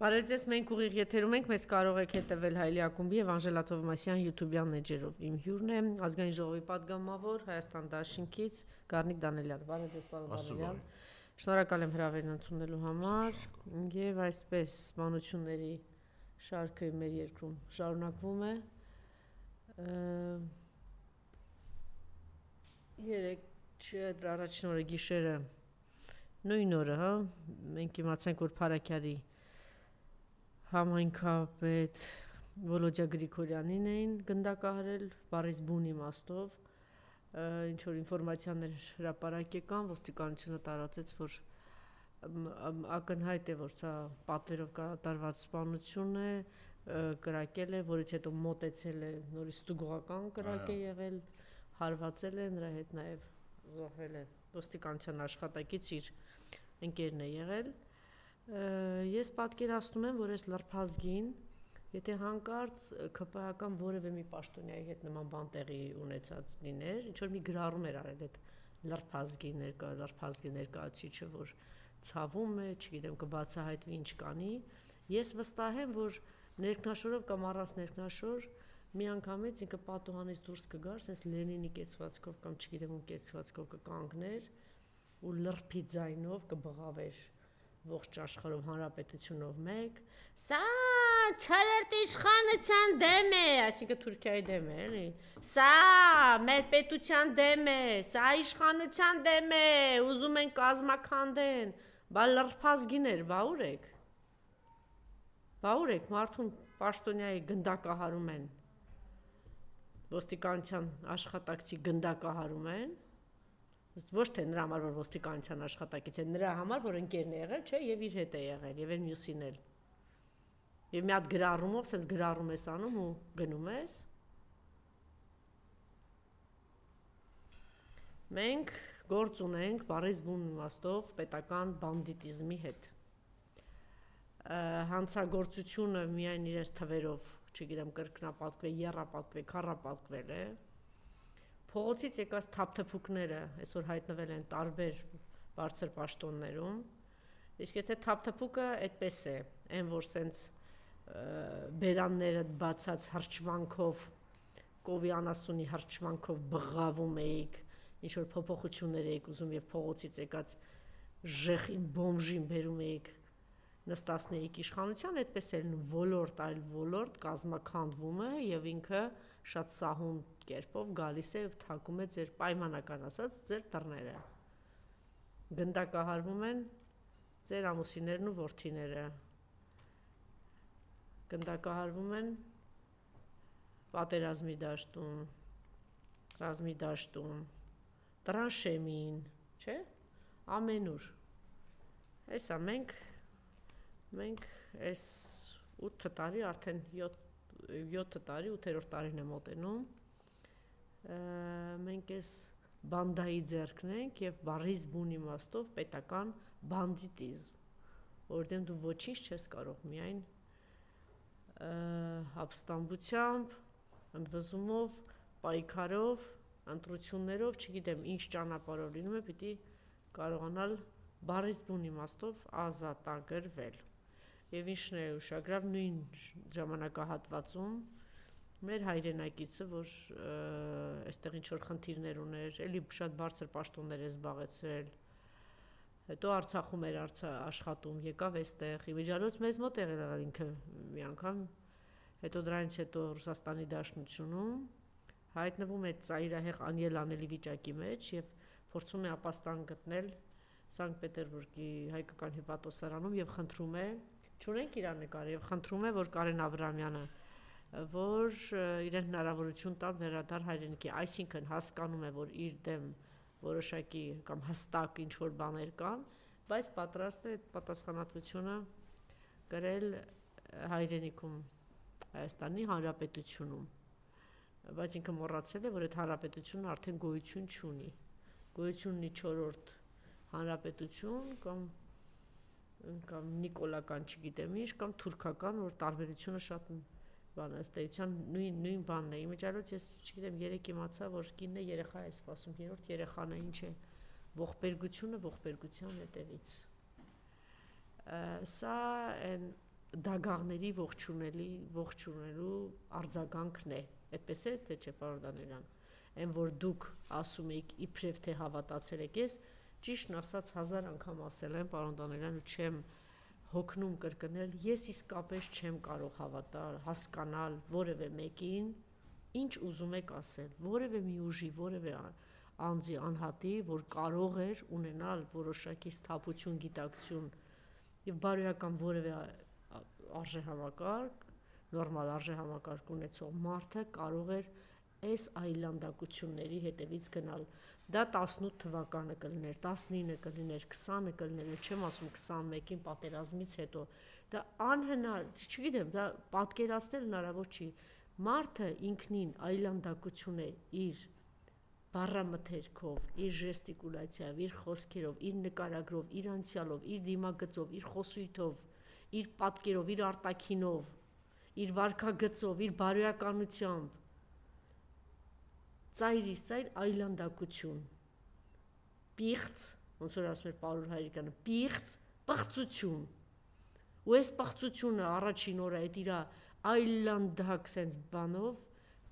Բարև մենք ուղիղ եթերում ենք, մեզ կարող եք հետևել Հայլի ակումբի եւ Անժելա Թովմասյան YouTube-յան էջերով։ Իմ հյուրն է ազգային ժողովի падգամավոր Հայաստան Դաշինքից Գառնիկ Դանելյան։ Բարև պարոն Դանելյան։ Շնորհակալ եմ հրավերն ընդունելու համար եւ այսպես սպանությունների շարքը մեր երկրում շարունակվում է։ Երեք դրա առաջին օրը գիշերը նույն օրը, հա, մենք իմացանք, որ Փարաքյարի համայնքապետ Վոլոդյա Գրիգորյանին էին գնդակահարել Բարիս բուն իմաստով, ինչ որ ինֆորմացիաներ հրապարակ եկան, ոստիկանությունը տարածեց, որ ակնհայտ է, որ սա պատվերով կատարված սպանություն է, կրակել է, որից հետո մոտեցել է, նորից ստուգողական կրակ է եղել, հարվածել է, նրա հետ նաև զոհվել է ոստիկանության աշխատակից իր ընկերն է եղել։ Ես պատկերացնում եմ, որ այս լրփազգին, եթե հանկարծ ԿՊՀ-ական որևէ մի պաշտոնյայի հետ նման բան տեղի ունեցած լիներ, ինչ որ մի գրառում էր արել այդ լրփազգի ներկայացուցիչը, որ ցավում է, չգիտեմ, կբացահայտվի ինչ կանի, ես վստահ եմ, որ ներքնաշորով կամ առանց ներքնաշոր միանգամից ինքը պատուհանից դուրս կգար, sense Լենինի կեցվածքով կամ չգիտեմ ում կեցվածքով կկանգներ ու լրփի ձայնով կբղավեր ողջ աշխարհով հանրապետությունով մեկ, սա չորրորդ իշխանության դեմ է, այսինքն Թուրքիայի դեմ է, էլի։ Սա մեր պետության դեմ է, սա իշխանության դեմ է, ուզում են կազմաքանդեն, բա լրփազգիներ, բա ուր եք։ Բա ուր եք, մարդուն պաշտոնյայի գնդակահարում են։ Ոստիկանության աշխատակցի գնդակահարում են։ Ոչ թե նրա համար, որ ոստիկանության աշխատակից է, նրա համար, որ ընկերն է եղել, չէ, եւ իր հետ է եղել, եւ այն մյուսին էլ։ Եվ մի հատ գրառումով, sense գրառում ես անում ու գնում ես։ Մենք գործ ունենք Բարիս բուն իմաստով պետական բանդիտիզմի հետ։ Հանցագործությունը միայն իրենց թվերով, չգիտեմ, կրկնապատկվել, եռապատկվել, քառապատկվել է։ Փողոցից եկած թափթփուկները այսօր հայտնվել են տարբեր բարձր պաշտոններում, իսկ եթե թափթփուկը այդպես է, այն որ սենց բերանները բացած հրճվանքով, կովի անասունի հրճվանքով բղավում էիք, ինչ որ փոփոխություններ էիք ուզում եւ փողոցից եկած ժեխին բոմժին բերում էիք, նստացնեիք իշխանության, այդպես էլ ոլորտ այլ ոլորտ կազմաքանդվում է եւ ինքը շատ սահուն կերպով գալիս է եւ թակում է ձեր պայմանական ասած ձեր դռները։ Գնդակահարվում են ձեր ամուսիններն ու որդիները։ Գնդակահարվում են պատերազմի դաշտում, ռազմի դաշտում, տրանշեմին, չէ՞, ամենուր։ Հեսա մենք այս 8 տարի արդեն 7 տարի 8-րդ տարին է մոտենում մենք այս բանդայի ձեռքն ենք եւ Բարիս բուն իմաստով պետական բանդիտիզմ, որտեղ դու ոչինչ չես կարող միայն ապստամբությամբ, ընդվզումով, պայքարով, ընտրություններով, չգիտեմ ինչ ճանապարհով լինում է, պիտի կարողանալ Բարիս բուն իմաստով ազատագրվել։ Եվ ինչն է ուշագրավ նույն ժամանակահատվածում մեր հայրենակիցը, որ այստեղ ինչ որ խնդիրներ ուներ, էլի շատ բարձր պաշտոններ է զբաղեցրել, հետո Արցախում էր աշխատում, եկավ այստեղ, իմիջիալոց մեզ մոտ եղել ինքը մի անգամ, հետո դրանից հետո Ռուսաստանի Դաշնությունում հայտնվում է ծայրահեղ անելանելի վիճակի մեջ եւ փորձում է ապաստան գտնել Սանկտ Պետերբուրգի հայկական հիպատոսարանում եւ խնդրում է չունենք իր նկարը եւ խնդրում է, որ Կարեն Աբրամյանը, որ իրեն հնարավորություն տալ վերադառ հայրենիքի, այսինքն հասկանում է, որ իր դեմ որոշակի կամ հստակ ինչ որ բաներ կան, բայց պատրաստ է այդ պատասխանատվությունը կրել հայրենիքում Հայաստանի Հանրապետությունում, բայց ինքը մոռացել է, որ այդ հանրապետությունը արդեն գոյություն չունի, գոյություն ունի 4-րդ հանրապետություն կամ նիկոլական, չգիտեմ ինչ, կամ թուրքական, որ տարբերությունը շատ բան է, ըստ էության նույն բանն է։ Իմիջիալոց ես չգիտեմ, երեք իմացա, որ կինն է երեխա է սպասում, 3-րդ երեխան է, ինչ է ողբերգությունը ողբերգության հետևից։ Սա այն դագաղների ողջունելու արձագանքն է, այդպես է, թե չէ, պարոն Դանիելյան, այն որ դուք ասում եք իբրև թե հավատացել եք, ես ճիշտն ասած 1000 անգամ ասել եմ, պարոն Դանիելյան, ու չեմ հոգնում կրկնել, ես իսկապես չեմ կարող հավատալ, հասկանալ որևէ մեկին, ինչ ուզում եք ասել, որևէ մի ուժի, որևէ անձի անհատի, որ կարող էր ունենալ որոշակի սթափություն, գիտակցություն եւ բարոյական որևէ արժեհամակարգ, նորմալ արժեհամակարգ ունեցող մարդը կարող էր այս այլանդակությունների հետևից գնալ։ Դա 18 թվականը կլիներ, 19 կլիներ, 20 կլիներ, չեմ ասում 21-ին պատերազմից հետո։ Դա անհնար, չգիտեմ, դա պատկերացնել հնարավոր չի։ Մարդը ինքնին այլանդակություն է իր բառամթերքով, իր ժեստիկուլացիայով, իր խոսքերով, իր նկարագրով, իր անցյալով, իր դիմագծով, իր խոսույթով, իր պատկերով, իր արտաքինով, իր վարքագծով, իր բարոյականությամբ ծայրից ծայր այլանդակություն, պիղծ, ոնց որ ասում էր Պարուր Հայրիկյանը, պիղծ պղծություն, ու այս պղծությունը առաջին օրը այդ իրա այլանդակ սենց բանով,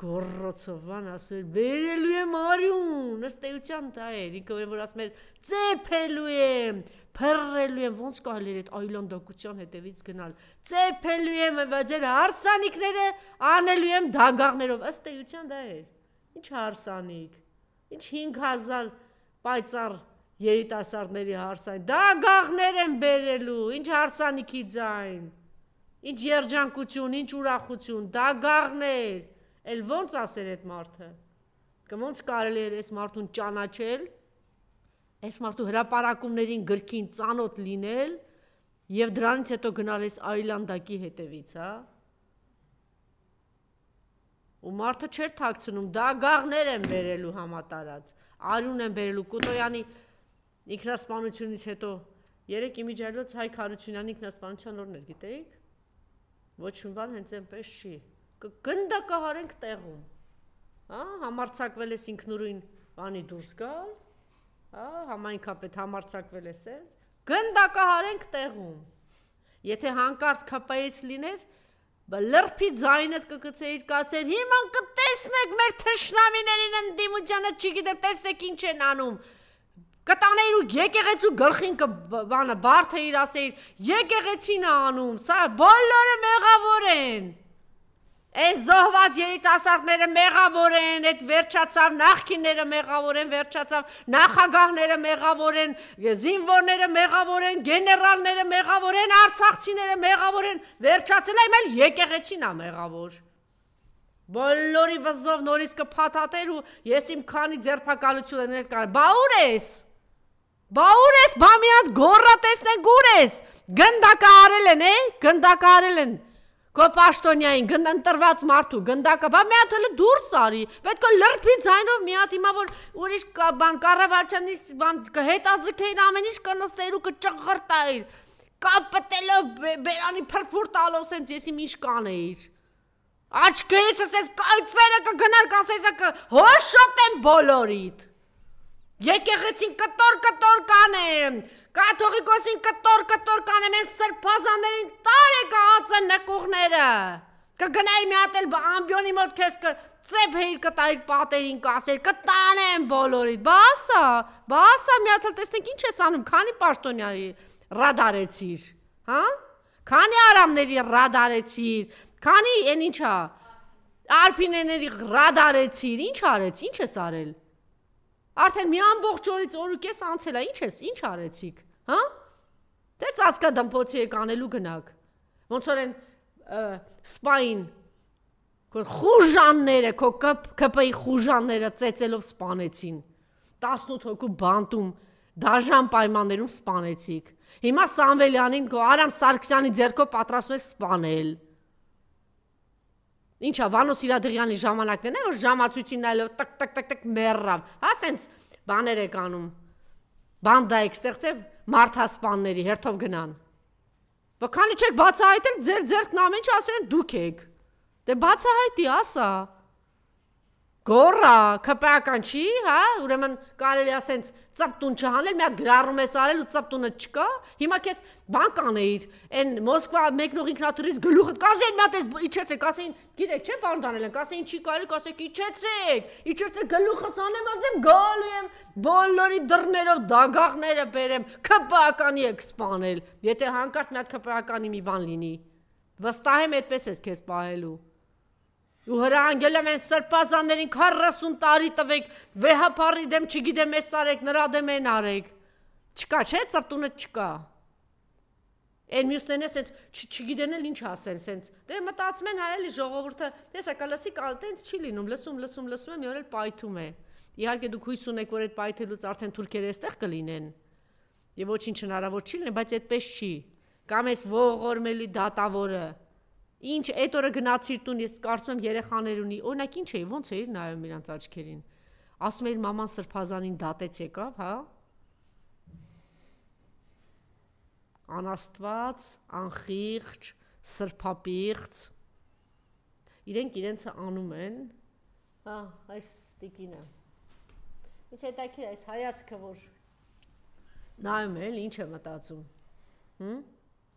գոռոցով բան ասում էր, բերելու եմ արյուն, ըստ էության դա էր, ինքը որ ասում էր, ծեփելու եմ, փռելու եմ, ոնց կարելի էր այդ այլանդակության հետևից գնալ, ծեփելու եմ, ձեր հարսանիքները անելու եմ դագաղներով, ըստ էության դա էր։ Ինչ հարսանիք, ինչ 5000 պայծառ երիտասարդների հարսանիք, դագաղներ են բերելու, ինչ հարսանիքի ձայն, ինչ երջանկություն, ինչ ուրախություն, դագաղներ, էլ ոնց ասեր այդ մարդը, ոնց կարելի էր այս մարդուն ճանաչել, այս մարդու հրապարակումներին գրքին ծանոթ լինել և դրանից հետո գնալ այս այլանդակի հետևից, հա? Ու մարդը չէր թաքցնում, դագաղներ են բերելու համատարած, արյուն են բերելու, Կուտոյանի ինքնասպանությունից հետո, երեկ իմիջայլոց Հայկ Հարությունյանի ինքնասպանության օրն էր, գիտեիք, ոչ մի բան հենց այնպես չի, գնդակահարենք տեղում, համարձակվել ես ինքնուրույն բանի դուրս գալ, համայնքապետ համարձակվել ես ես, գնդակահարենք տեղում, եթե հանկարծ KP-ից լիներ, լրպի ձայնդ կգցեիր կասեր, հիման կտեսնեք մեր թշնամիներին ընդդիմությանը, չգիտեմ, տեսեք ինչ են անում, կտանեիր ու եկեղեցու գլխին բարդ էիր ասեիր, եկեղեցին է անում, սա բոլորը մեղավոր են, այս զոհված երիտասարդները մեղավոր են, այդ վերջացավ, նախկինները մեղավոր են, վերջացավ, նախագահները մեղավոր են, զինվորները մեղավոր են, գեներալները մեղավոր են, արցախցիները մեղավոր են, վերջացել եմ էլ եկեղեցին է մեղավոր։ Բոլորի վզով նորից կփաթաթեր ու ես իմ քանի ձերբակալություն են ներկար, բա ուր ես, բա մի հատ գոռա տեսնենք ուր ես, գնդակահարել են, գնդակահարել են, Քո պաշտոնյային ընտրված մարդու գնդակը, բա մի հատ հələ դուրս արի, պետք է լրբի ձայնով մի հատ հիմա որ ուրիշ բան կառավարչանից բան կհետաձգեին ամեն ինչ կնստեիր ու կճղղրտայիր, կապտելով բերանի փրփուր տալով սենց ես իմ ինչ կանեիր։ Աչքերից ասես կայծերը կգնար կասես հոշոտեմ բոլորիդ։ Եկեղեցին կտոր կանեմ, կաթողիկոսին կտոր կանեմ, են սրբազաներին տարեք ածը նկուղները, կգնայի մի հատ էլ ամբյոնի մոտ կեզ կծեփեիր կտայիր պատերին կասեր, կտանեմ բոլորիդ, բա ասա մի հատ էլ տեսնենք ինչ ես անում, քանի պաշտոնյայի ռադարեցիր, քանի արամների ռադարեցիր, քանի են ինչա, արփինեների ռադարեցիր, ինչ արեց, ինչ ես արել, արդեն մի ամբողջ օրից օր ու կես անցել է, ինչ արեցիք, դե ծածկա դմփոցի եք անելու գնակ, ոնց որ են սպային, քո խուժանները, քո KP-ի խուժանները ծեծելով սպանեցին, 18 հոգու բանտում, դաժան պայմաններում սպանեցիք, հիմա Սամվելյանին, քո Արամ Սարգսյանի ձեռքով պատրաստում ես սպանել, Ինչա Վանոս Իրադեղյանի ժամանակներն է, որ ժամացույցին նայելով տկ մեռավ, սենց բաներ եք անում, բանդա եք ստեղծել մարդասպանների, հերթով գնան, բա քանի չեք բացահայտել ձեր ձեռքն ամեն ինչ ասել են դուք եք, դե բացահայտի ասա, Գոռա, քպական չի, հա, ուրեմն կարելի ասենց ծպտուն չհանել, մի հատ գրառում ես արել ու ծպտունը չկա։ Հիմա քեզ բան կանեիր, այն Մոսկվա մեկնող ինքնաթիռից գլուխը կասեին, մա տես իջեցեք, ասեին, գիտեք, չէ՞ բան դանել են, կասեին չի կարելի, կասեք իջեցեք գլուխս անեմ, ասեմ գալու եմ, բոլորի դռներով դագաղները բերեմ, քպականի եք սպանել։ Եթե հանկարծ մի հատ քպականի մի բան լինի, վստահ եմ այդպես ես քեզ պահելու։ Ու հրահանգել եմ են սրբազաններին 40 տարի տվեք, վեհապարի դեմ չգիտեմ ես արեք, նրա դեմ են արեք։ Չկա, չէ, ծպտունը չկա։ Այն մյուսներն է սենց չգիտեն էլ ինչ ասեն, սենց։ Դե մտածում են հա էլի ժողովուրդը, տեսա կլասի տենց չի լինում, լսում է, մի օր էլ պայթում է։ Իհարկե դուք հույս ունեք, որ այդ պայթելուց արդեն թուրքերը այստեղ կլինեն։ Եվ ոչինչ հնարավոր չի լինի, բայց այդպես չի։ Կամ էս ողորմելի դատավորը Ինչ այդ օրը գնացիր տուն, ես կարծում եմ երեխաներ ունի, օրինակ ինչ էի, ոնց էիր նայում իրանց աչքերին։ Ասում էիր մաման սրբազանին դատեց եկավ, հա։ Անաստված, անխիղճ, սրբապիղծ։ Իրենք իրենցը անում են։ Հա, այս տիկինը։ Ինչ հետաքրքիր այս հայացքը, որ նայում էլ ինչ է մտածում։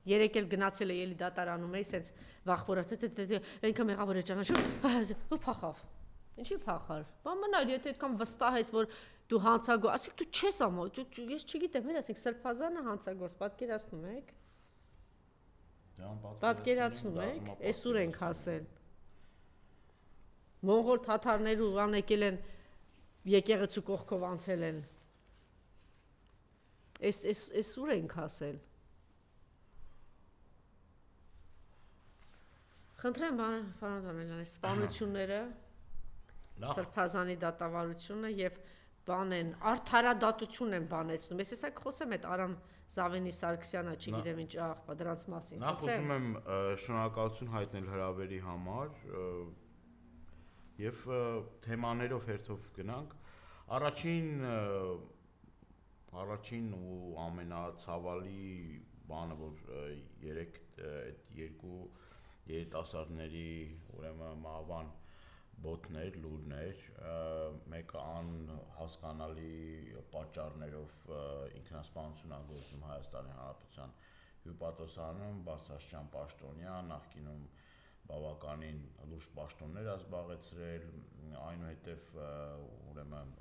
Երեք էլ գնացել է ելի դատարանում էի, սենց վախվորա, այնքան մեղավոր է ճանաչում, ու փախավ։ Ինչի փախար։ Բան մնար, եթե այդքան վստահ ես, որ դու հանցագործ, ասեք դու չես ամո, ես չգիտեմ, հենց ասենք սրբազանը հանցագործ, պատկերացնում եք։ Պատկերացնում եք, այսուր ենք հասել։ Մոնղոլ թաթարները ուղան եկել են, եկեղեցու կողքով անցել են։ Այսուր ենք հասել։ Խնդրեմ, պարոն Դանելյան, սպանությունները, սրբազանի դատավարությունը և բան են, արդարադատություն են բանեցնում։ Ես հեսակ խոսեմ այդ Արամ Զավենի Սարգսյանը, չգիտեմ ինչ աղբա դրանց մասին։ Նախ ուզում եմ շնորհակալություն հայտնել հրավերի համար և թեմաներով հերթով գնանք։ Առաջին ու ամենացավալի բանը, որ երկու երիտասարդների ուրեմն մահվան բոթներ, լուրներ, մեկը անհասկանալի պատճառներով ինքնասպանություն անգործում Հայաստանի Հանրապետության հյուպատոսանում, Բարձրաստիճան պաշտոնյա, նախկինում բավականին լուրջ պաշտոններ է զբաղեցրել, այնուհետև ուրեմն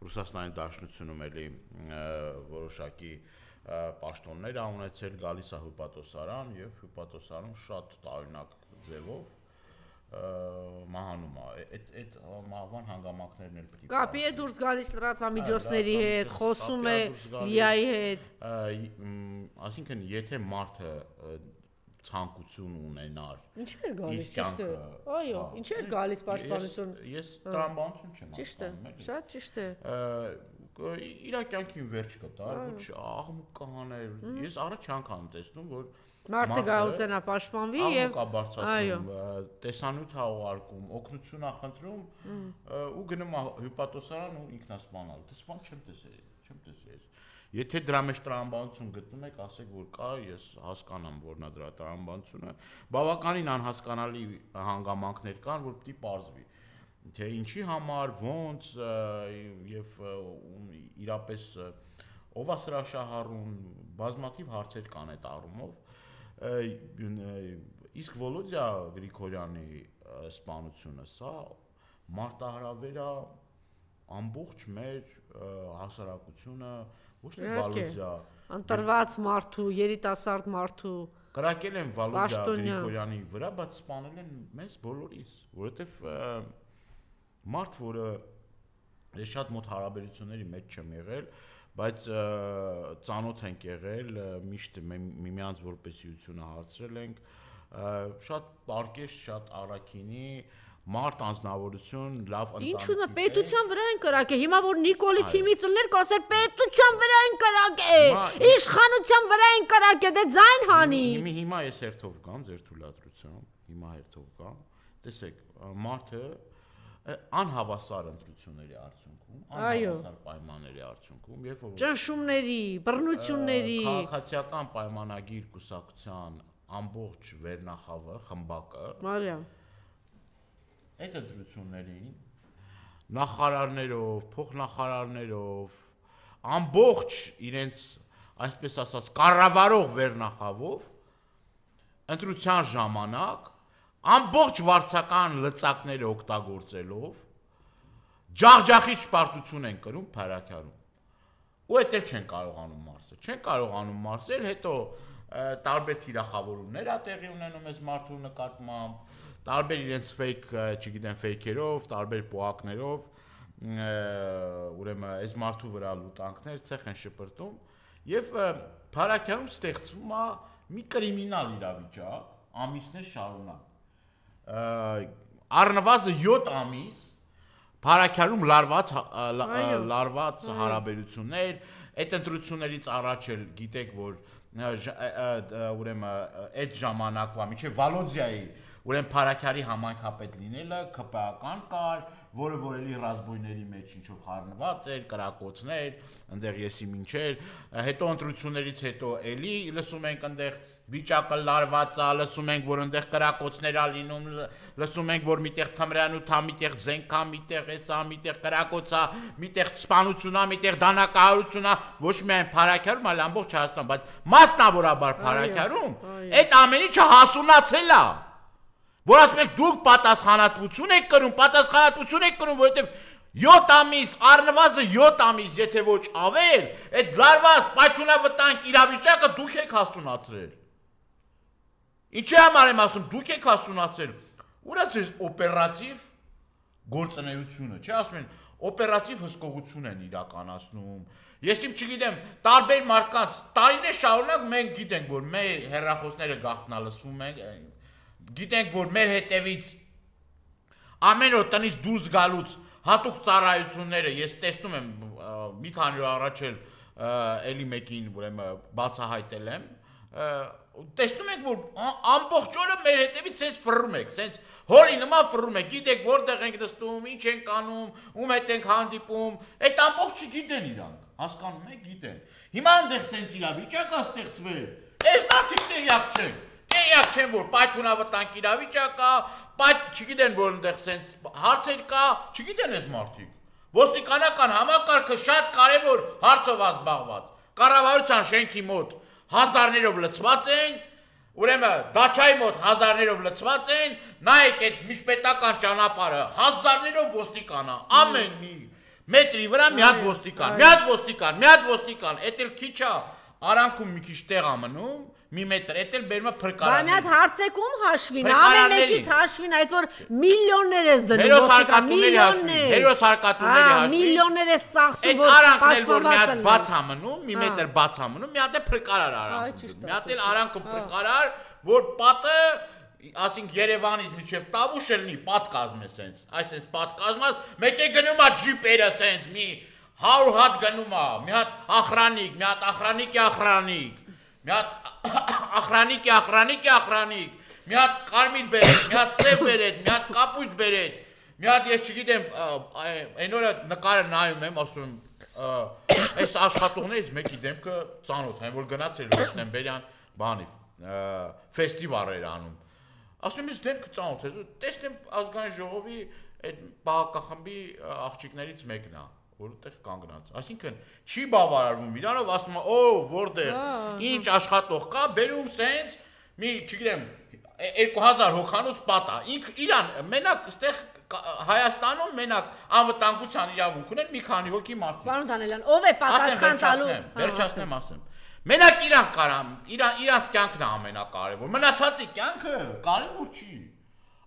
Ռուսաստանի Դաշնությունում էլի որոշակի պաշտոններ ա ունեցել, գալիս է հյուպատոսարան և հյուպատոսարանում շատ տարօրինակ ձևով մահանում է, այդ մահվան հանգամանքներն էլ պիտի կապի է դուրս գալիս լրատվամիջոցների հետ, խոսում է լիայի հետ։ Այսինքն, եթե մարդը ցանկություն ունենար։ Ինչ էր գալիս, ճիշտ է։ Այո, ինչ էր գալիս պաշտպանություն։ Ես տրամաբանություն չեմ ասում։ Ճիշտ է, շատ ճիշտ է։ Իր կյանքին վերջ կտար, ոչ աղմուկ կհաներ։ Ես առաջ անգամ տեսնում, որ մարդը գա ուզենա պաշտպանվի եւ աղմուկ է բարձրացնում, տեսանյութ է ուղարկում, օգնություն է խնդրում ու գնում հյուպատոսարան ու ինքնասպանալ։ Դες բան չեմ տեսել։ Եթե դրա մեջ տրամաբանություն գտնում եք, ասեք, որ կա, ես հասկանամ, որն է դրա տրամաբանությունը, բավականին անհասկանալի հանգամանքներ կան, որ պիտի պարզվի, թե ինչի համար, ոնց եւ իրապես ով է սրա շահառուն, բազմաթիվ հարցեր կան այդ առումով, իսկ Վոլոդյա Գրիգորյանի սպանությունը սա մարտահրավեր է ամբողջ մեր հասարակությունը ոչ թե Վալոդյա ընտրված մարդու, երիտասարդ մարդու կրակել են Վալոդյա Գրիգորյանի վրա, բայց սպանել են մեզ բոլորիս, որովհետև մարդ, որը ես շատ մոտ հարաբերությունների մեջ չեմ եղել, բայց ծանոթ ենք եղել, միշտ միմյանց որպեսիությունը հարցրել ենք, շատ պարկեշտ, շատ առաքինի մարդ անձնավորություն, լավ ընտանիք։ Ինչու՞ պետության վրա են կրակել։ Հիմա որ Նիկոլի թիմից ելներ կասեր պետության վրա են կրակել։ Իշխանության վրա են կրակել, դե ձայն հանի։ Հիմա ես հերթով կամ ձեր թույլատրությամբ, հիմա հերթով կամ։ Տեսեք, մարդը անհավասար ընտրությունների արդյունքում, անհավասար պայմանների արդյունքում, երբ որ ճնշումների, բռնությունների, քաղաքացիական պայմանագիր կուսակցության ամբողջ վերնախավը, խմբակը, Մարիամ այդ ընտրություններին նախարարներով, փոխնախարարներով, ամբողջ իրենց, այսպես ասած, կառավարող վերնախավով ընտրության ժամանակ ամբողջ վարչական լծակները օգտագործելով ջախջախի ճպարտություն են կրում Փարաքյանում։ Ու էդ էլ չեն կարողանում մարսել։ Չեն կարողանում մարսել, հետո տարբեր թիրախավորումներ ա տեղի ունենում այս մարդու նկատմամբ, տարբեր իրենց ֆեյք, չգիտեմ, ֆեյքերով, տարբեր պոակներով, ուրեմն այս մարդու վրա լուտանքներ ցեխ են շպրտում, եւ Փարաքյանում ստեղծվում է մի կրիմինալ իրավիճակ, ամիսներ շարունակ։ Առնվազն 7 ամիս Փարաքյանում լարված հարաբերություններ, այդ ընտրություններից առաջ էլ գիտեք, որ ուրեմն այդ ժամանակվա միջև Վալոդիայի ուրեմն Փարաքյանի համայնքապետ լինելը ԿՊԱ-ական կար, որը որ էլի ռազմույների մեջ ինչ-որ խառնված էր, կրակոցներ, այնտեղ եսի մինչեր, հետո ընտրություններից հետո էլի լսում ենք այնտեղ վիճակը լարված է, լսում ենք, որ այնտեղ կրակոցներ ա լինում, լսում ենք, որ միտեղ թմրանութ ա, միտեղ զենք ա, միտեղ էսա, միտեղ կրակոց ա, միտեղ սպանություն ա, միտեղ դանակահարություն ա, ոչ միայն Փարաքյանում, այլ ամբողջ Հայաստան, բայց մասնավորաբար Փարաքյանում այդ ամեն ինչը հասունացել է։ Որ ասում եք դուք պատասխանատվություն եք կրում, որովհետև 7 ամիս, առնվազն 7 ամիս, եթե ոչ ավել, այդ լարված պայթյունավտանգ իրավիճակը դուք եք հասունացրել։ Ինչի համար եմ ասում, դուք եք հասունացրել, ուրա ձեզ օպերատիվ գործունեությունը, չէ, ասում են, օպերատիվ հսկողություն են իրականացնում։ Ես իմ չգիտեմ, տարբեր մարդկանց, տարիներ շարունակ մենք գիտենք, որ մեր հեռախոսները գաղտնալսվում են, գիտենք, որ մեր հետևից ամեն օր տնից դուրս գալուց հատուկ ծառայությունները, ես տեսնում եմ մի քանի օր առաջ էլ էլի մեկին ուրեմն բացահայտել եմ, տեսնում ենք, որ ամբողջ օրը մեր հետևից սենց ֆռում եք, սենց հորի նման ֆռում եք, գիտեք որտեղ ենք նստում, ինչ ենք անում, ում հետ ենք հանդիպում, այդ ամբողջը գիտեն իրանք, հասկանում եք, գիտեն։ Հիմա այնտեղ սենց իրավիճակ ա ստեղծվել, այս մարդիկ տեղյակ չեն։ Տեղյակ չեն, որ պայթյունավտանգ իրավիճակ կա, չգիտեն, որ այնտեղ սենց հարցեր կա, չգիտեն այս մարդիկ։ Ոստիկանական համակարգը շատ կարևոր հարցով ա զբաղված։ Կառավարության շենքի մոտ հազարներով լցված են, ուրեմն դաչայի մոտ հազարներով լցված են, նայեք այդ միջպետական ճանապարհը հազարներով ոստիկան ա, ամեն մի մետրի վրա մի հատ ոստիկան, էդ էլ քիչ ա, արանքում մի քիչ տեղ ա մնում, մի մետր, էդ էլ բերում է փրկարան։ Բա մի հատ հարցեք ում հաշվին, ամեն մեկից հաշվին, այդ որ միլիոններ ես դնում ոստիկան, միլիոններ։ Հերոս հարկատուների հաշվին։ Միլիոններ ես ծախսում, որ պաշտպանված են։ Մի հատ բաց ա մնում, մի մետր բաց ա մնում, մի հատ է փրկարար արանքում։ Մի հատ էլ արանքում փրկարար, որ պատը, ասենք Երևանից մինչև Տավուշ լինի, պատ կազմե սենց, այսպես պատ կազմած, մեկ է գնում է ջիպերը սենց, մի 100 հատ գնում է, մի հատ ախրանիկ, մի հատ ախրանիկ, մի հատ ախրանիկ, մի հատ կարմիր բերետ, մի հատ սև բերետ, մի հատ կապույտ բերետ, մի հատ ես չգիտեմ, այն օրը նկարը նայում եմ, ասում եմ, այս աշխատողներից մեկի դեմքը ծանոթ են, որ գնացել Հոտնենբերյան բանի, ֆեստիվալ էր անում, ասում եմ, ես դեմքը ծանոթ է, տեսնեմ ազգային ժողովի այդ բաղակախմբի աղջիկներից մեկն է, որտեղ կանգնած, այսինքն չի բավարարվում իրանով, ասում է, որտեղ, ինչ աշխատող կա, բերում սենց, մի, չգիտեմ, 2000 հոգանոց պատ է, ինք իրան, մենակ, ստեղ Հայաստանում մենակ անվտանգության իրավունք ունեն մի քանի հոգի մարդիկ։ Պարոն Դանելյան, ով է պատասխան տալու։ Վերջացնեմ, ասեմ։ Մենակ իրան կարամ, իրանց կյանքն է ամենակարևոր, մնացածի կյանքը կարևոր չի,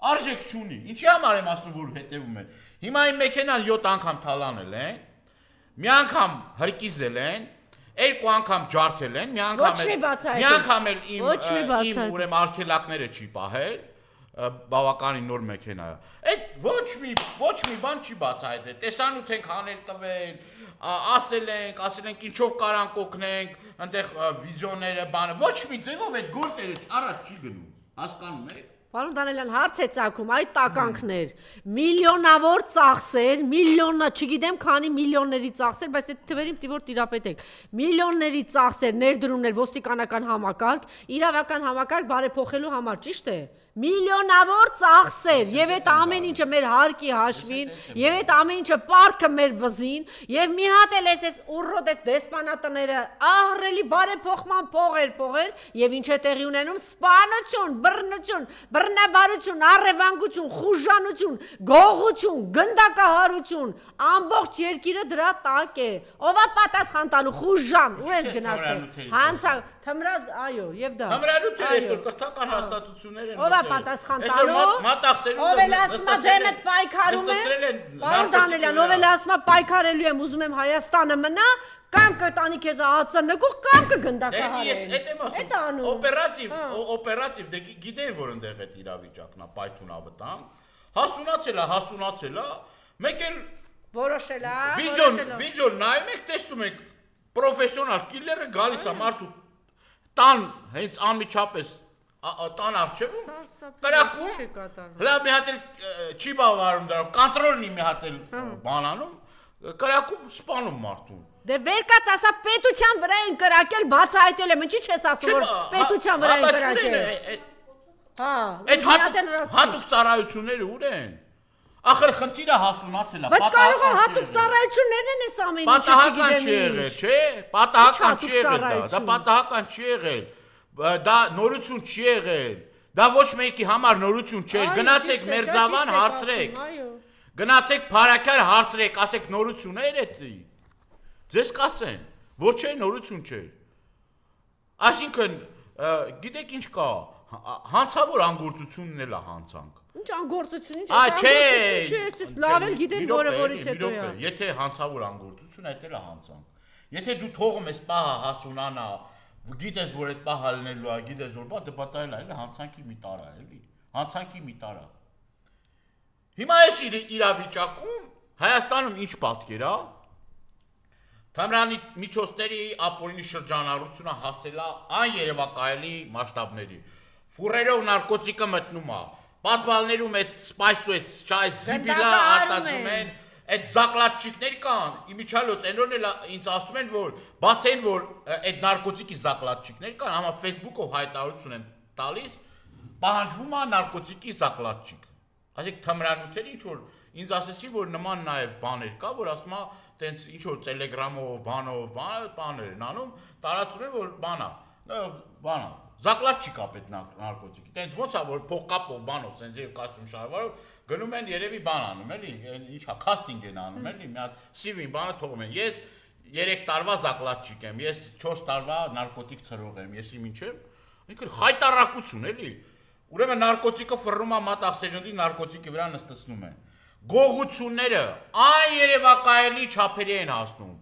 արժեք չունի, ինչի համար եմ ասում, որ հետևում են։ Հիմա իմ մեքենան 7 անգամ թալանել են, մի անգամ հրկիզել են, 2 անգամ ջարդել են, մի անգամ էլ իմ ուրեմն արգելակները չի պահել, բավականին նոր մեքենա է։ Այդ ոչ մի բան չի բացահայտել, տեսանյութ ենք հանել տվել, ասել ենք ինչով կարանք օգնենք, այնտեղ վիդեոները, բանը, ոչ մի ձևով այդ գործերը առաջ չի գնում, հասկանում եք։ Պարոն Դանելյան, հարց է ծագում, այդ տականքներ, միլիոնավոր ծախսեր, չգիտեմ քանի միլիոնների ծախսեր, բայց այդ թվերին պիտի որ տիրապետեք, միլիոնների ծախսեր, ներդրումներ, ոստիկանական համակարգ, իրավական համակարգ բարեփոխելու համար, ճիշտ է։ միլիոնավոր ծախսեր, եւ այդ ամեն ինչը մեր հարկի հաշվին, եւ այդ ամեն ինչը պարտքը մեր վզին, եւ մի հատ էլ էս ուռոտ էս դեսպանատները ահռելի բարեփոխման փողեր, եւ ինչ է տեղի ունենում սպանություն, բռնություն, բռնաբարություն, առևանգություն, խուժանություն, գողություն, գնդակահարություն, ամբողջ երկիրը դրա տակ է։ Ով է պատասխան տալու խուժան, ու ես գնացել։ Հանցա, թմրա, այո, եւ դա։ Թմրանյութերը այսօր կրթական հաստատություններ են։ Ով է պատասխան տալու։ Ով էլ ասում է ձեմդ պայքարում է։ Պարոն Դանիելյան, ով էլ ասում է պայքարելու եմ, ուզում եմ Հայաստանը մնա, կամ կտանի քեզ ԱԱՑ նկուղ, կամ կգնդակահարեն։ Ես այդ եմ ասում։ Օպերատիվ, դե գիտեն որ այնտեղ այդ իրավիճակն է, պայթուն ավտանգ։ Հասունացել է, մեկ էլ որոշել է, վիդեոն նայում եք, տեսնում եք պրոֆեսիոնալ կիլերը գալիս է մարդու տան հենց անմիջապես տան առջևում կրակում հլա մի հատ էլ չի բավարարում դրա կոնտրոլնի մի հատ էլ բանանում կրակում սպանում մարդուն դե վեր կաց ասա պետության վրա են կրակել բացահայտել եմ ինչի չես ասում որ պետության վրա են կրակել այդ հատուկ ծառայությունները ուր են ախր խնդիրը հասունացել է բայց կարող է հատուկ ծառայություններն են այս ամեն ինչը չգիտեմ պատահական չի եղել դա պատահական չի եղել դա նորություն չի եղել դա ոչ մեկի համար նորություն չէ գնացեք Մերձավան հարցրեք գնացեք Փարաքար հարցրեք ասեք նորություն է էդի ձեզ կասեն որ չէ նորություն չէ այսինքն գիտեք ինչ կա հանցավոր անգործությունն էլ է հանցանք Ինչ անգործություն, ինչ լավ էլ գիտեն որը որից հետո է։ Եթե հանցավոր անգործություն, այդ էլ է հանցանք։ Եթե դու թողում ես պահը հասունանա, գիտես որ այդ պահը լինելու է, գիտես որ բա դեպատայել է, հանցանքի մի տարա էլի, հանցանքի մի տարա։ Հիմա այս իրավիճակում Հայաստանում ինչ պատկեր է։ Թամրանի միջոցների ապօրինի շրջանառությունը հասել է աներևակայելի մասշտաբների։ Ֆուրերով նարկոտիկը մտնում է Պատվալներում այդ սպայսու այդ զիբիլա արտադրում են, այդ զակլատչիկներ կան, իմիջալոց այնորն էլ ինձ ասում են, որ բացեն, որ այդ նարկոտիկի զակլատչիկներ կան, համա Facebook-ով հայտարարություն են տալիս, պահանջվում է նարկոտիկի զակլատչիկ։ Այսինքն թմրանյութերը ինչ որ ինձ ասեցի, որ նման նաև բաներ կա, որ ասում է, տենց ինչ որ Telegram-ով, բաներ են անում, տարածում են, որ բանա Զակլատչիկ ապետ նարկոտիկի, տենց ոնց է, որ փողկապով բանով, սենց և կաստում շարվարով, գնում են երևի բան անում, էլի, ինչ է, կաստինգ են անում, էլի, մի հատ CV-ին բանը թողում են, ես 3 տարվա զակլատչիկ եմ, ես 4 տարվա նարկոտիկ ծրող եմ, ես իմ ինչ եմ, ինքն խայտարակություն, էլի, ուրեմն նարկոտիկը ֆռնում է մատաղսերյոնդի նարկոտիկի վրա նստեցնում են, գողությունները աներևակայելի չափերի են հասնում,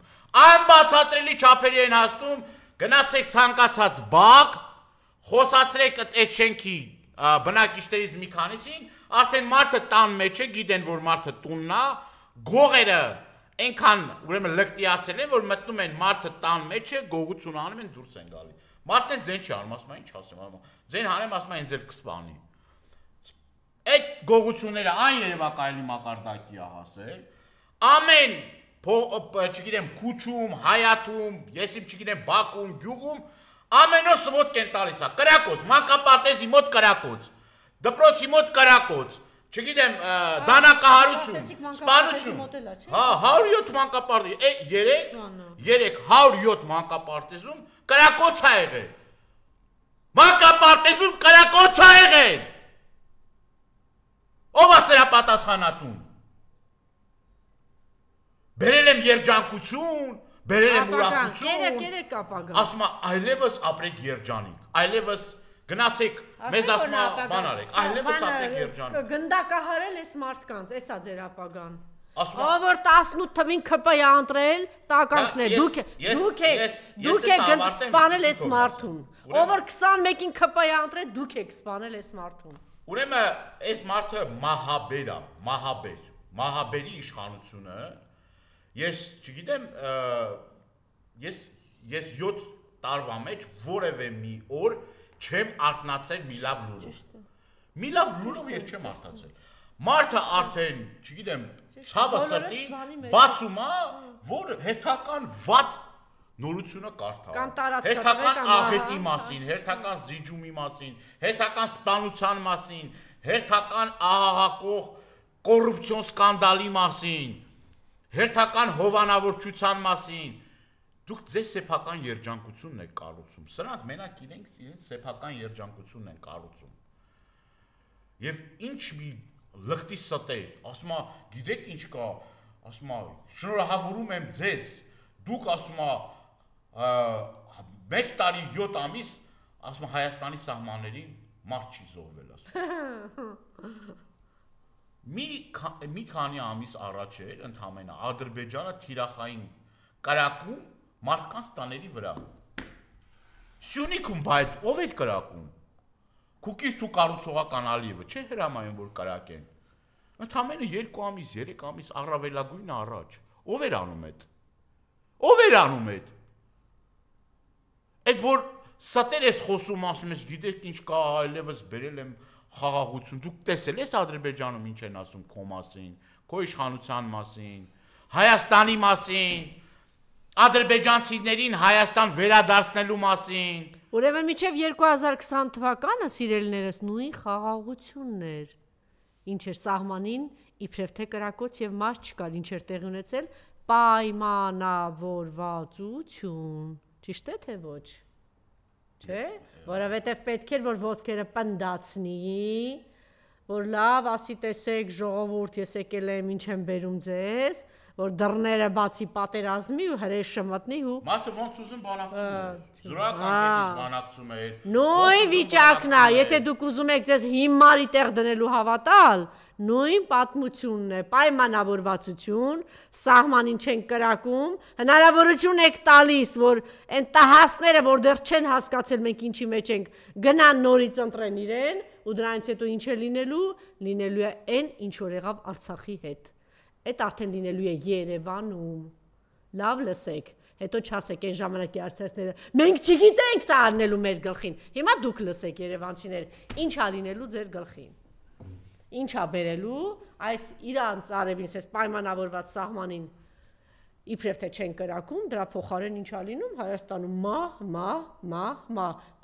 անբացատրելի չափերի են հասնում, գնացեք ցանկացած բակ Խոսացրեք այդ շենքի բնակիչներից մի քանիսին, արդեն մարդը տան մեջ է, գիտեն, որ մարդը տունն է, գողերը այնքան ուրեմն լկտիացել են, որ մտնում են մարդը տան մեջ է, գողություն անում են, դուրս են գալի։ Մարդն ձեն չի անում, ասում է, ինչ ասեմ, ձեն հանեմ, ասում է, ինձ էլ կսպանի։ Այդ գողությունները աներևակայելի մակարդակի է հասել, ամեն, չգիտեմ, քուչում, հայաթում, ես իմ չգիտեմ, Բաքում, գյուղում Ամենոց սվոտք են տալիս է, կրակոց, մանկապարտեզի մոտ կրակոց, դպրոցի մոտ կրակոց, չգիտեմ, դանակահարություն, սպանություն, 107 մանկապարտեզ, 107 մանկապարտեզում կրակոց է եղել, մանկապարտեզում կրակոց է եղել, ով է սրա պատասխանատուն, բերել եմ երջանկություն, Բերել եմ ուրախություն, ասում է այլևս ապրեք երջանիկ, այլևս գնացեք, մեզ ասում է բան արեք, այլևս ապրեք երջանիկ։ Գնդակահարել ես մարդկանց, էսա ձեր ապագան։ Ով որ 18 թվին ԿՊ-ը ընտրել, տականքներ, դուք եք սպանել ես մարդուն։ Ով որ 21-ին ԿՊ-ը ընտրել, դուք եք սպանել ես մարդուն։ Ուրեմն այս մարդը մահաբեր է, մահաբերի իշխանությունը Ես չգիտեմ, ես 7 տարվա մեջ որևէ մի օր չեմ արթնացել մի լավ լուրով։ Մի լավ լուրով ես չեմ արթնացել։ Մարդը արդեն, չգիտեմ, ցավը սրտին բացում է, որ հերթական վատ նորությունը կարդալ։ Կամ տարածքացվեք, Հերթական կամ աղետի մասին, հերթական զիջումի մասին, հերթական սպանության մասին, հերթական աղաղակող կոռուպցիոն սկանդալի մասին, հերթական հովանավորչության մասին։ Դուք ձեր սեփական երջանկությունն եք կառուցում։ Սրանք մենակ իրենց սեփական երջանկությունն են կառուցում։ Եվ ինչ մի լկտի ստեր, ասում է, գիտեք ինչ կա, ասում է, շնորհավորում եմ ձեզ, դուք ասում է 1 տարի 7 ամիս, ասում է Հայաստանի սահմաններին մարդ չի զոհվել, ասում։ Մի քանի ամիս առաջ էր ընդհանրապես Ադրբեջանը թիրախային կրակում մարդկանց տաների վրա։ Սյունիքում բայց ով էր կրակում։ Քուկից ու կառուցողական Ալիևը չէ հրամայում որ կրակեն։ Ընդհանրապես 2 ամիս, 3 ամիս առավելագույնը առաջ։ Ով էր անում այդ։ Ով էր անում այդ։ Այդ որ ստեր ես խոսում ասում ես գիտեք ինչ կա այլևս բերել եմ խաղաղություն։ Դուք տեսել ես Ադրբեջանում ինչ են ասում քո մասին, քո իշխանության մասին, Հայաստանի մասին, ադրբեջանցիներին Հայաստան վերադարձնելու մասին։ Ուրեմն մինչև 2020 թվականը սիրելիներս նույն խաղաղությունն էր։ Ինչ էր սահմանին իբրև թե կրակոց եւ մաս չկար, ինչ էր տեղի ունեցել պայմանավորվածություն։ Ճիշտ է թե ոչ։ Չէ, որովհետև պետք էր որ ոտքերը պնդացնի, որ լավ, ասի տեսեք ժողովուրդ, ես եկել եմ ինչ եմ բերում ձեզ, որ դռները բացի պատերազմի ու հրեշը մտնի ու Մարդը ոնց ուզում բանակցում էր, զորական կետից բանակցում էր։ Նույն վիճակն է, եթե դուք ուզում եք ձեզ հիմարի տեղ դնելու հավատալ, նույն պատմությունն է, պայմանավորվածություն, սահմանին չեն կրակում, հնարավորություն եք տալիս, որ այն տահասները, որ դեռ չեն հասկացել մենք ինչի մեջ ենք, գնան նորից ընտրեն իրեն, ու դրանից հետո ինչ է լինելու է այն, ինչ որ եղավ Արցախի հետ։ Այդ արդեն լինելու է Երևանում։ Լավ լսեք, հետո չասեք այն ժամանակի արցախները, մենք չգիտենք սա առնելու մեր գլխին։ Հիմա դուք լսեք երևանցիներ, ինչ է լինելու ձեր գլխին։ Ինչ է բերելու այս իրանց արևին, այս պայմանավորված սահմանին իբրև թե չեն կրակում, դրա փոխարեն ինչ է լինում Հայաստանում մահ,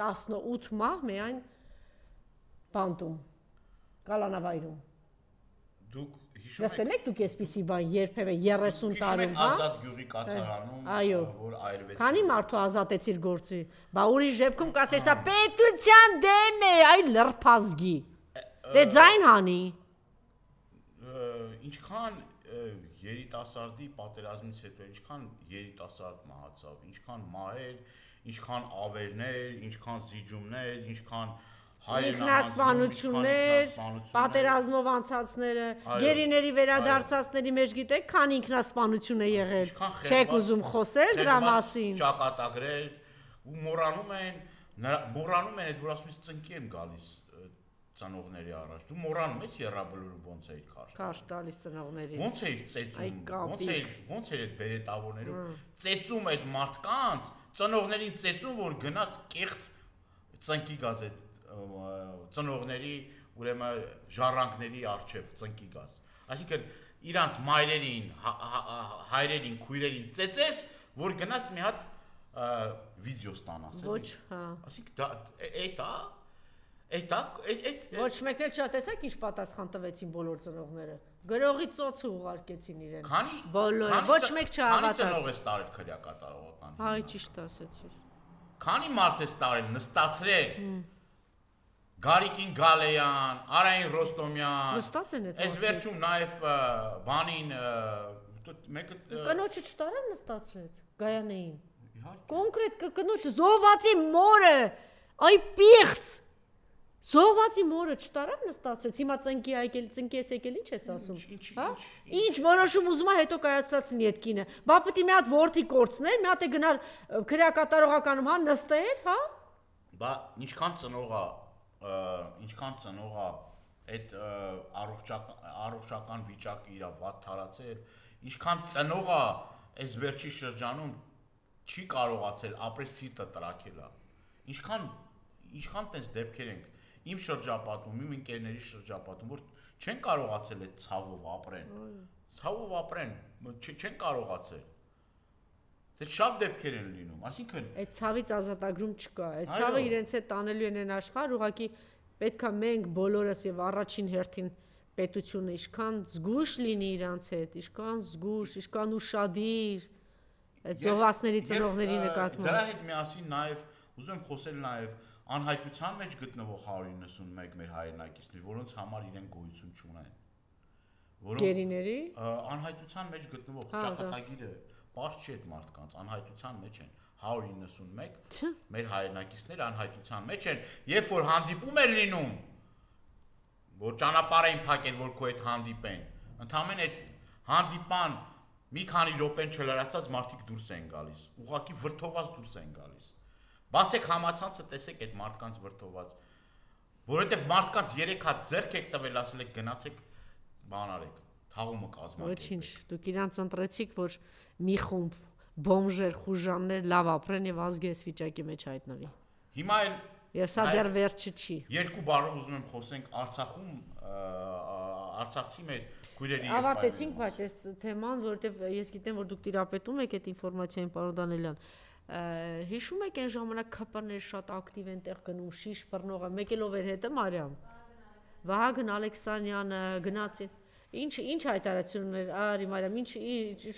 18 մահ միայն բանտում, կալանավայրում։ Դուք հիշում Լսել եք դուք այսպիսի բան երբևէ 30 տարում, հա? Ազատ գյուղի կացարանում, որ այրվեց։ Քանի մարդու ազատեցիր գործի։ Բա ուրիշ դեպքում կասես, սա պետության դեմ է, այ լրփազգի։ Դե ձայն հանի։ Ինչքան երիտասարդի պատերազմից հետո ինչքան երիտասարդ մահացավ, ինչքան մահեր, ինչքան ավերներ, ինչքան զիջումներ, ինչքան ինքնասպանություններ, պատերազմով անցածները, գերիների վերադարձածների մեջ գիտեք, քան ինքնասպանություն է եղել։ Չեք ուզում խոսել դրա մասին։ Ճակատագրեր ու մոռանում են այդ որ ասում ես ծնկի եմ գալիս ծնողների առաջ։ Դու մոռանում ես երրաբլուրում ոնց էիր քաշ տալիս ծնողներին։ Ոնց էիր ծեծում, ոնց էր այդ բերետավորներով ծեծում այդ մարդկանց, ծնողներին ծեծում, որ գնաց կեղծ ծնկի գազ այդ ծնողների ուրեմն ժառանգների արչև ծնկի գազ։ Այսինքն իրանց մայրերին, հայրերին, քույրերին ծեծես, որ գնաց մի հատ վիդեո ստանաս։ Ոչ, հա։ Այսինքն Ոչ մեկն էլ չտեսեք ինչ պատասխան տվեցին բոլոր ծնողները։ Գրողի ծոցը ուղարկեցին իրեն։ Բոլորը, ոչ մեկ չհավատաց։ Քանի ծնող ես տարել քրյա կատարողական։ Հայ ճիշտ ասեցիր։ Քանի մարդ ես տարել նստացրել։ Գարիկին Գալեյան, Արային Ռոստոմյան։ Նստած են այդ։ Այս վերջում նաև բանին մեկը կնոջը չտարավ նստացրեց Գայանեին։ Կոնկրետ կնոջ զոհվածի մորը, այ պիղծ։ Զոհվածի մորը չտարավ նստացրեց, հիմա ծնկի ես եկել, ինչ ես ասում, հա? Ինչ որոշում ուզում է հետո կայացրած լինի այդ կինը։ Բա պետք է մի հատ որդի կորցներ, մի հատ է գնալ քրեակատարողականում, հա, նստեր, հա? Բա ինչքան ծնողա այդ առողջական վիճակը իր վատ թարացել, ինչքան ծնողա այս վերջի շրջանում չի կարողացել ապրել սիրտը տրաքելա։ Ինչքան տես դեպքեր ենք իմ շրջապատում, իմ ընկերների շրջապատում, որ չեն կարողացել այդ ցավով ապրեն։ Ցավով ապրեն, չեն կարողացել։ Դե շատ դեպքեր են լինում, այսինքն այդ ցավից ազատագրում չկա, այդ ցավը իրենց հետ տանելու են այն աշխարհ, ուղղակի պետքա մենք բոլորս եւ առաջին հերթին պետությունը ինչքան զգուշ լինի իրանց հետ, ինչքան զգուշ, ինչքան ուշադիր այդ զոհվածների ծնողների նկատմամբ։ Դրա հետ միասին նաեւ ուզում եմ խոսել նաեւ անհայտության մեջ գտնվող 191 մեր հայրենակիցներ, որոնց համար իրեն գոյություն չունեն։ Գերիների անհայտության մեջ գտնվող ճակատագիրը Պարզ չի այդ մարդկանց, անհայտության մեջ են 191 մեր հայրենակիցները անհայտության մեջ են, երբ որ հանդիպում էր լինում, որ ճանապարհ էին փակել, որ քո հետ հանդիպեն, ընդհանրեն այդ հանդիպան մի քանի րոպեն չլրացած մարդիկ դուրս են գալիս, ուղղակի վրթովված դուրս են գալիս։ Բացեք համացանցը, տեսեք այդ մարդկանց վրթովված, որովհետև մարդկանց 3 հատ ձեռք եք տվել, ասել եք գնացեք բան արեք, թաղումը կազմակերպեք։ Ոչինչ, դուք իրանց ընտրեցիք, որ մի խումբ բոմժեր, խուժաններ լավ ապրեն եւ ազգի այս վիճակի մեջ հայտնվի։ Հիմա էլ եւ սա դեռ վերջը չի։ Երկու բառով ուզում եմ խոսենք Արցախում, Արցախցի մեր քույրերի ավարտեցինք, բայց այս թեման, որովհետեւ ես գիտեմ, որ դուք տիրապետում եք այդ ինֆորմացիային, պարոն Դանելյան։ Հիշում եք այն ժամանակ ԿՊ-ներ շատ ակտիվ են տեղ գնում, շիշ բռնողը, մեկ էլ ով էր հետը Մարիամ։ Վահագն Ալեքսանյանը գնացին։ Ինչ հայտարարություններ, արի Մարիամ, ինչ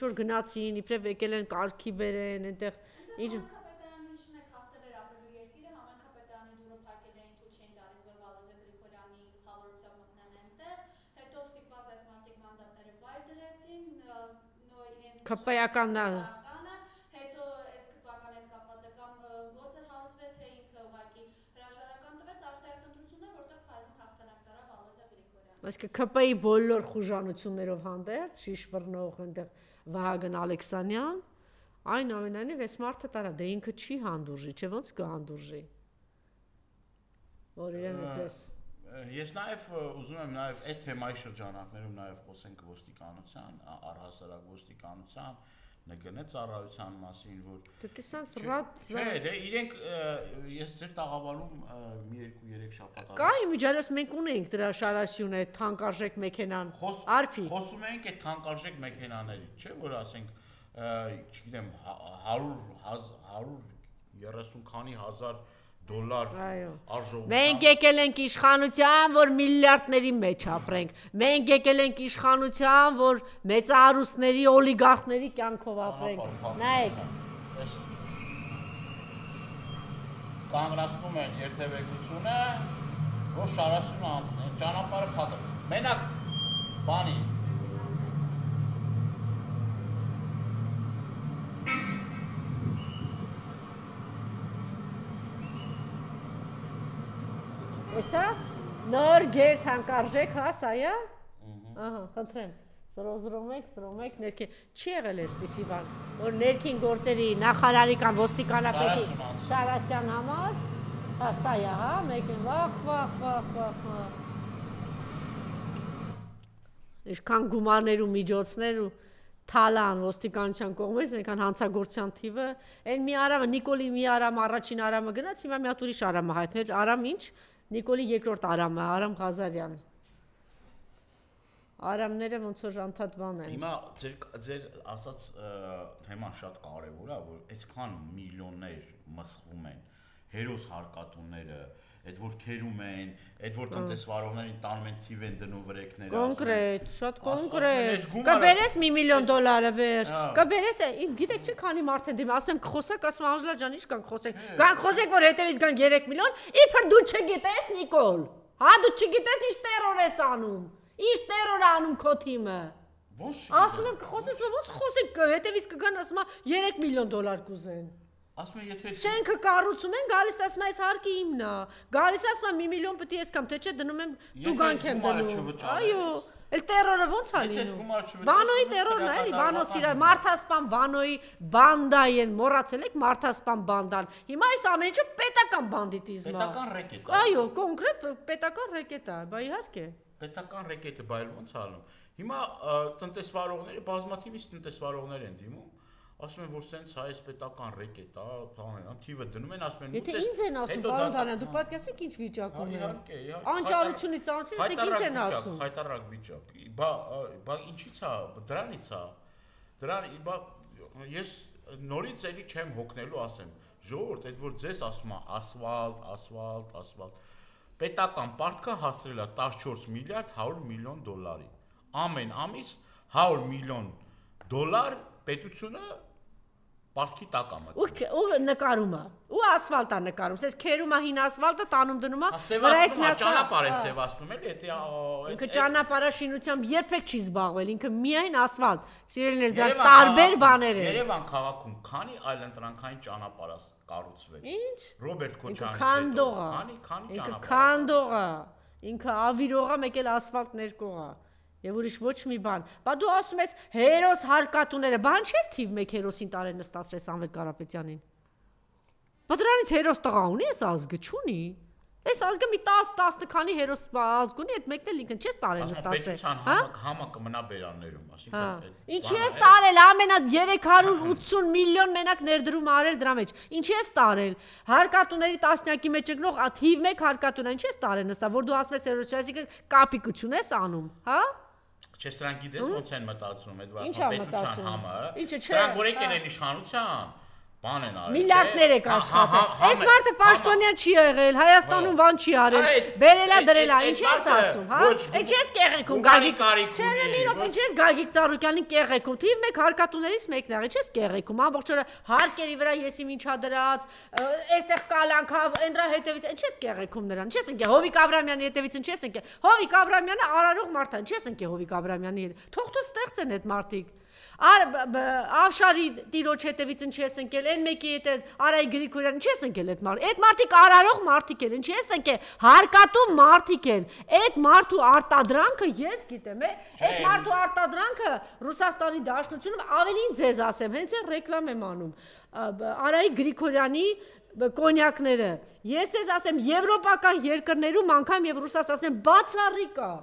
որ գնացին, իբրև եկել են կարգի բերեն, այնտեղ ինչ ԿՊ-ական հետո այս ԿՊ-ական հետ կապված է կամ գործեր հարուցվել թե ինքը ուղղակի հրաժարական տվեց արտահայտ ընտրություններ, որտեղ փայլուն հաղթանակ տարավ Վալոդիա Գրիգորյանը։ Այսինքն ԿՊ-ի բոլոր խուժանություններով հանդերձ, շիշ բռնող այնտեղ Վահագն Ալեքսանյան, այնուամենայնիվ այս մարդը տարավ, դե ինքը չի հանդուրժի, չէ՞ ոնց կհանդուրժի։ Որ իրեն այդպես Ես նաև ուզում եմ նաև այդ թեմայի շրջանակներում նաև խոսենք ոստիկանության, առհասարակ ոստիկանության, ՆԳՆ ծառայության մասին, որ Չէ, դե իրենք ես ձեր տաղավարում մի 2-3 շաբաթ կա իմիջիայլոց մենք ունենք դրա շարասյունը, այդ թանկարժեք մեքենան, արփի։ Խոսում ենք այդ թանկարժեք մեքենաների, չէ՞ որ ասենք, չգիտեմ, 130 քանի հազար $, արժողությամբ։ Մենք եկել ենք իշխանության, որ միլիարդների մեջ ապրենք։ Մենք եկել ենք իշխանության, որ մեծահարուստների, օլիգարխների կյանքով ապրենք։ Նայեք։ Կանգնացնում են երթևեկությունը, որ շարասյունը անցնեն, ճանապարհը փակել։ Մենակ բանի Էսա նոր գեր թանկարժեք, հա, սա է։ Ահա, խնդրեմ։ Սրոզրոմեք, ներքին չի եղել այսպիսի բան, որ ներքին գործերի նախարարի կամ ոստիկանապետի Շարասյան համար, հա, սա է, հա, մեկին վախ։ Ինչքան գումարներ ու միջոցներ ու թալան ոստիկանության կողմից, այնքան հանցագործության թիվը, այն մի Արամը, Նիկոլի մի Արամ, առաջին Արամը գնաց, հիմա մի հատ ուրիշ Արամը հայտնել, Արամ ինչ, Նիկոլի երկրորդ Արամը, Արամ Ղազարյան։ Արամները ոնց որ անդադ բան են։ Հիմա ձեր ասած թեման շատ կարևոր է, որ այդքան միլիոններ մսխվում են հերոս հարկատունները, այդ որ քերում են, այդ որ տնտեսվարողներին տանում են թիվ են դնում վրեքները։ Կոնկրետ, շատ կոնկրետ։ Կբերես $1 միլիոն վերջ։ Կբերես, գիտեք չէ քանի մարդ են դիմում, ասեմ կխոսակ, ասում Անժելա ջան, ինչ կան խոսենք։ Գանք խոսենք, որ հետևից գան 3 միլիոն, իբր դու չգիտես Նիկոլ։ Հա դու չգիտես ինչ տերոր ես անում։ Ինչ տերոր է անում քո թիմը։ Ասում եմ կխոսես, ոնց խոսենք, հետևից կգան, ասում է 3 միլիոն կուզեն։ Ասում եմ եթե շենքը կառուցում են, գալիս ասում է այս հարկը իմն է։ Գալիս ասում է 1 միլիոն պետք է ես կամ թե չէ դնում եմ դու գանք եմ դնում։ Այո, էլ տերորը ոնց է լինում։ Վանոյի տերորն է, էլի, Վանոս իր մարդասպան Վանոյի բանդայի են, մոռացել եք մարդասպան բանդան։ Հիմա այս ամեն ինչը պետական բանդիտիզմ է։ պետական ռեկետ է։ Այո, կոնկրետ պետական ռեկետ է, բա իհարկե։ Պետական ռեկետը բայ ոնց անում։ Հիմա տնտեսվարողները, բազմաթիվ տնտեսվարողներ են դիմում, ասում են որ սենց այս պետական ռեկետ է, բան են, թիվը դնում են, ասում են Եթե ինձ են ասում, պարոն Դանյան, դու պատկերացնում եք ինչ վիճակում է։ Իհարկե, Անճարությունից անցից եք ինձ են ասում։ Խայտարակ վիճակ։ Բա ինչի՞ց է, դրանից է։ Դրան, բա ես նորից էլի չեմ հոգնելու ասեմ, ժողովուրդ, այդ որ ձեզ ասում է ասֆալտ, պետական պարտքը հասցրել է 14 միլիարդ 100 միլիոն դոլարի։ Ամեն ամիս 100 միլիոն դոլար պետությունը պարտքի տակ է մտնում։ Ու նկարում է, ու ասֆալտ է նկարում, ասես քերում է հին ասֆալտը, տանում դնում է, վրայից մի հատ ճանապարհ է սևացնում էլի, եթե ինքը ճանապարհաշինությամբ երբեք չի զբաղվել, ինքը միայն ասֆալտ։ Սիրելիներ, դրանք տարբեր բաներ են։ Երևան քաղաքում քանի այլընտրանքային ճանապարհ է կառուցվել։ Ինչ։ Ռոբերտ Քոչարյանի քանդող է։ Քանի Ինքը ճանապարհ։ քանդող է, ինքը ավիրող է, մեկ էլ ասֆալտ ներկող է։ Եվ ուրիշ ոչ մի բան։ Բա դու ասում ես հերոս հարկատուները, բան չես թիվ 1 հերոսին տարել նստացրել Սամվել Կարապետյանին։ Բա դրանից հերոս տղա ունի, այս ազգը չունի։ Այս ազգը մի 10 քանի հերոս ազգ ունի, այդ մեկն էլ ինքն չես տարել նստացրել։ Համը կմնա բերաններում, ասինքն։ Ինչի ես տարել, ամենա 380 միլիոն մենակ ներդրում արել դրա մեջ։ Ինչի ես տարել։ Հարկատուների տասնյակի մեջ ընկնող թիվ 1 հարկատունը ինչի ես տարել նստա, որ դու ասում ես հերոս, այսինքն կապիկություն ես անում, հա։ Չէ, սրանք գիտես ոնց են մտածում, այդ Ինչ վասն է պետության մտածում։ համը։ Ինչը չէ, Սրանք որ եկել են իշխանության, բան են արել։ Միլիարդներ եք աշխատել։ Այս մարդը պաշտոնյա չի եղել, Հայաստանում բան չի արել, բերելա դրելա, ինչ ես ասում, հա։ Այդ չես կեղեքում Գագիկ։ Չէ, մի րոպե, ինչես Գագիկ Ծառուկյանին կեղեքում։ Թիվ 1 հարկատուներից մեկն աղի, չես կեղեքում, ամբողջ օրը հարկերի վրա եսի ինչա դրած, այստեղ կալանքա, ընդրա հետևից, ինչ ես կեղեքում նրան, չես ընկե Հովիկ Աբրամյանի հետևից, ինչ ես ընկե։ Հովիկ Աբրամյանը արարող մարդ է, ինչ ես ընկե Հովիկ Աբրամյանի հետ։ Թող դու ստեղծեն այդ մարդիկ։ Ավշարի տիրոջ հետևից ինչ ես ընկել, այն մեկի հետ Արայ Գրիգորյան ինչ ես ընկել այդ մարդիկ արարող մարդիկ են, ինչ ես ընկել, հարկատու մարդիկ են, այդ մարդու արտադրանքը ես գիտեմ, այդ մարդու արտադրանքը Ռուսաստանի Դաշնությունում ավելին ձեզ ասեմ, հենց այն ռեկլամ եմ անում, Արայ Գրիգորյանի կոնյակները, ես ձեզ ասեմ, եվրոպական երկրներում անգամ եւ Ռուսաստան ասեմ բացառիկ է։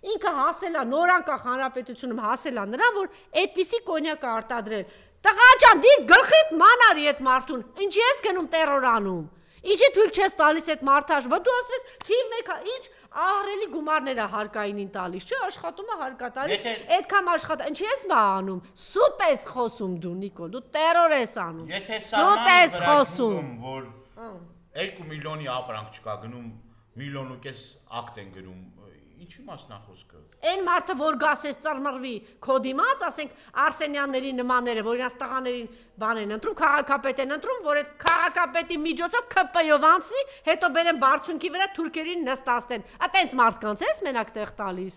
Ինքը հասել է նորանկախ հանրապետությունում հասել է նրան, որ այդպիսի կոնյակ է արտադրել։ Տղա ջան, դի գլխիդ մանարի այդ մարդուն, ինչ ես գնում տերոր անում։ Ինչի թույլ չես տալիս այդ մարդաշ, դու ասում ես թիվ 1, ինչ ահռելի գումարներ է հարկայինին տալիս, չէ, աշխատում է հարկա տալիս, այդքան աշխատա, ինչ ես բա անում։ Սուտ ես խոսում դու Նիկոլ, դու տերոր ես անում։ Սուտ ես խոսում, որ 2 միլիոնի ապրանք չկա գնում, 1.5 միլիոն ակտ են գնում։ Ինչի մասն է խոսքը։ Այն մարդը, որ գասես ծռմռվի քո դիմաց, ասենք Արսենյանների նմանները, որ իրաց տղաներին բան են ընտրում, քաղաքապետ են ընտրում, որ այդ քաղաքապետի միջոցով ԿՊ-ով անցնի, հետո բերեն բարձունքի վրա թուրքերին նստացնեն։ Այտենց մարդկանց ես մենակ տեղ տալիս։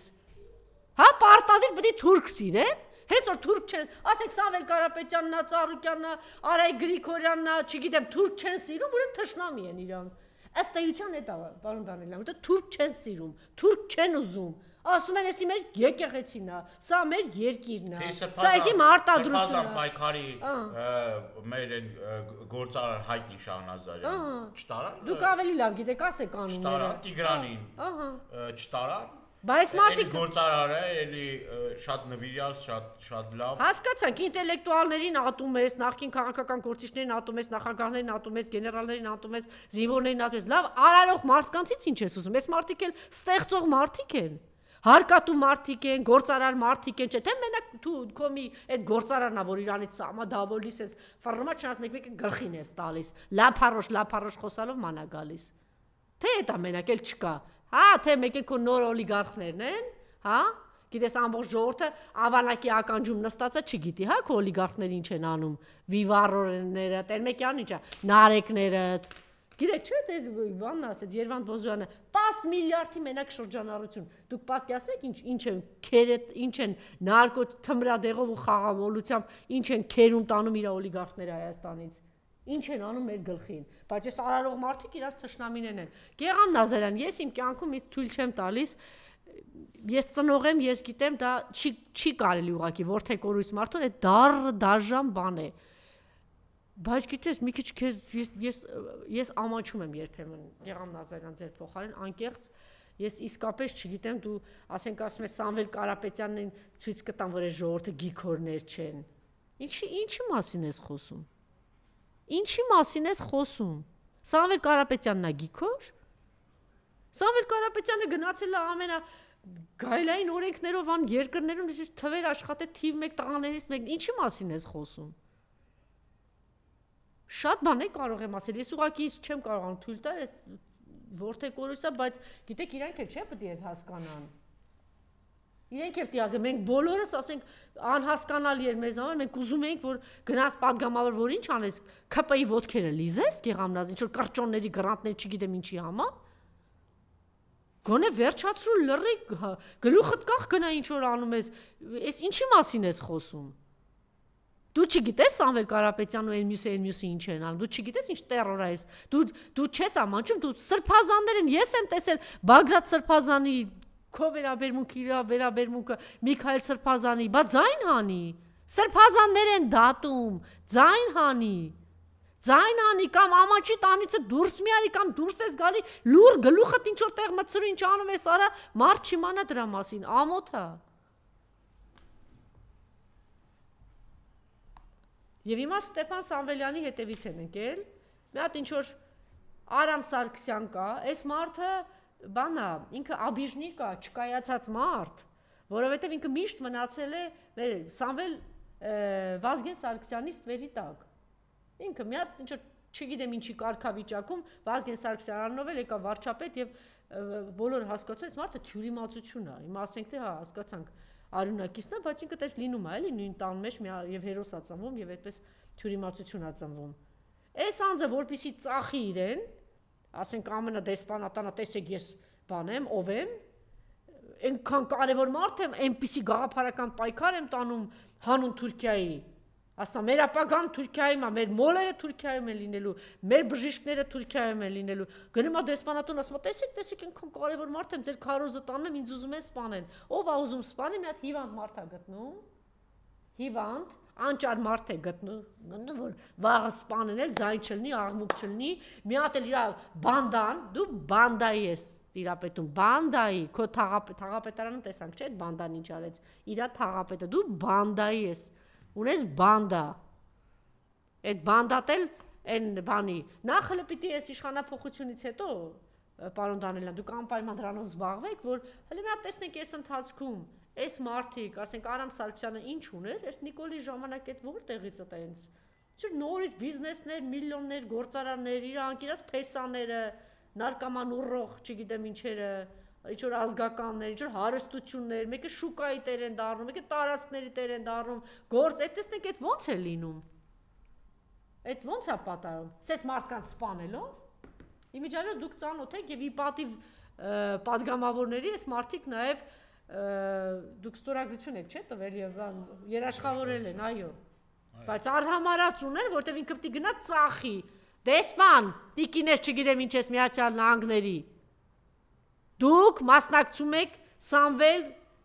Հա, պարտադիր պետք է թուրք սիրեն։ Հենց որ թուրք չեն, ասենք Սամվել Կարապետյանն, Ծառուկյանն, Արայ Գրիգորյանն, չգիտեմ, թուրք չեն սիրում, ուրեմն թշնամի են իրան։ Ըստ էության է դա, պարոն Դանիելյան, որտեղ թուրք չեն սիրում, թուրք չեն ուզում։ Ասում են, էսի մեր եկեղեցին է, սա մեր երկիրն է։ Սա էսի մարտադրությունն է։ Պայքարի մեր այն գործարար Հայկին Շահնազարյան չտարան։ Դուք ավելի լավ գիտեք, ասեք անունները։ Չտարան Տիգրանին։ Չտարան։ Բայց մարդիկ գործարարը էլի շատ նվիրյալ, շատ լավ։ Հասկացանք, ինտելեկտուալներին ատում ես, նախկին քաղաքական գործիչներին ատում ես, նախագահներին ատում ես, գեներալներին ատում ես, զինվորներին ատում ես, լավ, արարող մարդկանցից ինչ ես ուզում։ Այս մարդիկ էլ ստեղծող մարդիկ են։ Հարկատու մարդիկ են, գործարար մարդիկ են, չէ՞ թե մենակ դու քո մի այդ գործարարն է, որ իրանից սամադավոլիս ես, ֆռմա չնաս մեկ-մեկը գլխին ես տալիս, լափարոշ խոսալով մանա գալիս։ Թե դա մենակ էլ չկա։ Հա, թե մեկ էլ քո նոր օլիգարխներն են, հա? Գիտես ամբողջ ժողովուրդը ավանակի ականջում նստածը չգիտի, հա, քո օլիգարխները ինչ են անում, Վիվարորները, Տեր-Մեկյանն ինչա, Նարեկները, գիտեք, չէ՞, դե բանն ասեց Երվանդ Բոզոյանը, 10 միլիարդի մենակ շրջանառություն։ Դուք պատկերացնեք ինչ են նարկո թմրադեղով ու խաղամոլությամբ, ինչ են քերում տանում իր օլիգարխները Հայաստանից։ Ինչ են անում մեր գլխին, բայց այս արարող մարդիկ իրաց թշնամիներն են։ Գեղամ Նազարյան, ես իմ կյանքում ինձ թույլ չեմ տալիս, ես ծնող եմ, ես գիտեմ, դա չի կարելի ուղղակի որդեկորույս մարդուն, այդ դաժան բան է։ Բայց գիտես, մի քիչ ես ամաչում եմ երբեմն Գեղամ Նազարյան ձեր փոխարեն, անկեղծ, ես իսկապես չգիտեմ, դու ասենք ասում ես Սամվել Կարապետյանին ցույց կտամ, որ այս ժողովուրդը գիքորներ չեն։ Ինչի մասին ես խոսում։ Ինչի մասին ես խոսում։ Սամվել Կարապետյանն է գիքոր։ Սամվել Կարապետյանը գնացել է ամենա գայլային օրենքներով ան երկրներում թվեր աշխատել թիվ 1 տղաներից մեկ։ Ինչի մասին ես խոսում։ Շատ բաներ կարող եմ ասել, ես ուղղակի չեմ կարողանում թույլ տալ, այս որդեկորուսա, բայց գիտեք, իրանք էլ չէ պետք է այդ հասկանան։ Իրենք էլ դիազը, մենք բոլորս ասենք անհասկանալի էր մեզ համար, մենք ուզում էինք, որ գնաս պատգամավոր, որ ինչ անես, ՔՊ-ի ոտքերը լիզես, գեղամնազ, ինչ որ կրճոնների, գրանտներ, չգիտեմ ինչի համար։ Գոնե վերջացրու լռի, գլուխդ կախ գնա ինչ որ անում ես, այս ինչի մասին ես խոսում։ Դու չգիտես Սամվել Կարապետյանը ու այն մյուսը ինչ են անում, դու չգիտես ինչ տերոր է, դու չես ամանչում, դու սրբազաններ են, ես եմ տեսել Բագրատ Սրբազանի քո վերաբերմունքը, իր վերաբերմունքը Միքայել Սրբազանի, բա ձայն հանի, սրբազաններ են դատում, ձայն հանի, կամ ամաչի տանիցը դուրս մի արի, կամ դուրս ես գալի, լուր գլուխդ ինչ որ տեղ մցրու, ինչ անում ես արա, մարդ չիմանա դրա մասին, ամոթ է։ Եվ հիմա Ստեփան Սամվելյանի հետևից են եկել, մի հատ ինչ որ Արամ Սարգսյան կա, այս մարդը բանա, ինքը աբիժնիկ է, չկայացած մարդ, որովհետև ինքը միշտ մնացել է Սամվել Վազգեն Սարգսյանի ստվերի տակ։ Ինքը մի հատ ինչ որ չգիտեմ ինչի կարգավիճակում Վազգեն Սարգսյանով էլ եկա վարչապետ եւ բոլորը հասկացան, այս մարդը թյուրիմացություն է։ Հիմա ասենք թե հա հասկացանք արյունակիցն է, բայց ինքը տես լինում է, էլի նույն տան մեջ եւ հերոս ա ծնվում եւ այդպես թյուրիմացություն ա ծնվում։ Այս անձը որպեսի ծախի իրեն, ասենք ամենադեսպանատանը, տեսեք ես բան եմ, ով եմ, այնքան կարևոր մարդ եմ, այնպիսի գաղափարական պայքար եմ տանում հանուն Թուրքիայի, ասում մեր ապագան Թուրքիայում է, մեր մոլերը Թուրքիայում են լինելու, մեր բժիշկները Թուրքիայում են լինելու, գնում է դեսպանատուն, ասում տեսեք, այնքան կարևոր մարդ եմ, ձեր քարոզը տանում եմ, ինձ ուզում են սպանել, ով է ուզում սպանի, մի հատ հիվանդ մարդ է գտնում, հիվանդ, անճար մարդ է գտնում, որ վաղը սպանեն էլ, ձայն չլնի, աղմուկ չլնի, մի հատ էլ իր բանդան, դու բանդայի ես տիրապետում, բանդայի, քո թաղապետարանում տեսանք, չէ՞, այդ բանդան ինչ արեց, իր թաղապետը, դու բանդայի ես, ունես բանդա, այդ բանդատ էլ են բանի, նախ հլը պիտի ես իշխանափոխությունից հետո, պարոն Դանելյան, դուք անպայման դրանով զբաղվեք, որ հլը մի հատ տեսնեք ես ընթացքում, այս մարդիկ, ասենք Արամ Սարգսյանը ինչ ուներ, այս Նիկոլի ժամանակ այդ որտեղից է տենց, չէ՞ նորից բիզնեսներ, միլիոններ, գործարարներ, իրանք իրաց փեսաները, նարկաման ուռող, չգիտեմ ինչերը, ինչ որ ազգականներ, ինչ որ հարստություններ, մեկը շուկայի տեր են դառնում, մեկը տարածքների տեր են դառնում, գործ, այդ տեսնեք այդ ո՞նց է լինում։ Այդ ո՞նց է պատահում։ Սենց մարդկանց սպանելով, իմիջիայլոց դուք ծանոթ եք եւ ի պատիվ падգամավորների այս մարդիկ նաեւ դուք ստորագրություն եք, չէ՞, տվել եւ երաշխավորել են, այո։ Բայց արհամարած ուներ, որտեվ ինքը պիտի գնա ծախի։ Դեսպան, տիկիներ, չգիտեմ ինչ ես Միացյալ Նահանգների։ Դուք մասնակցում եք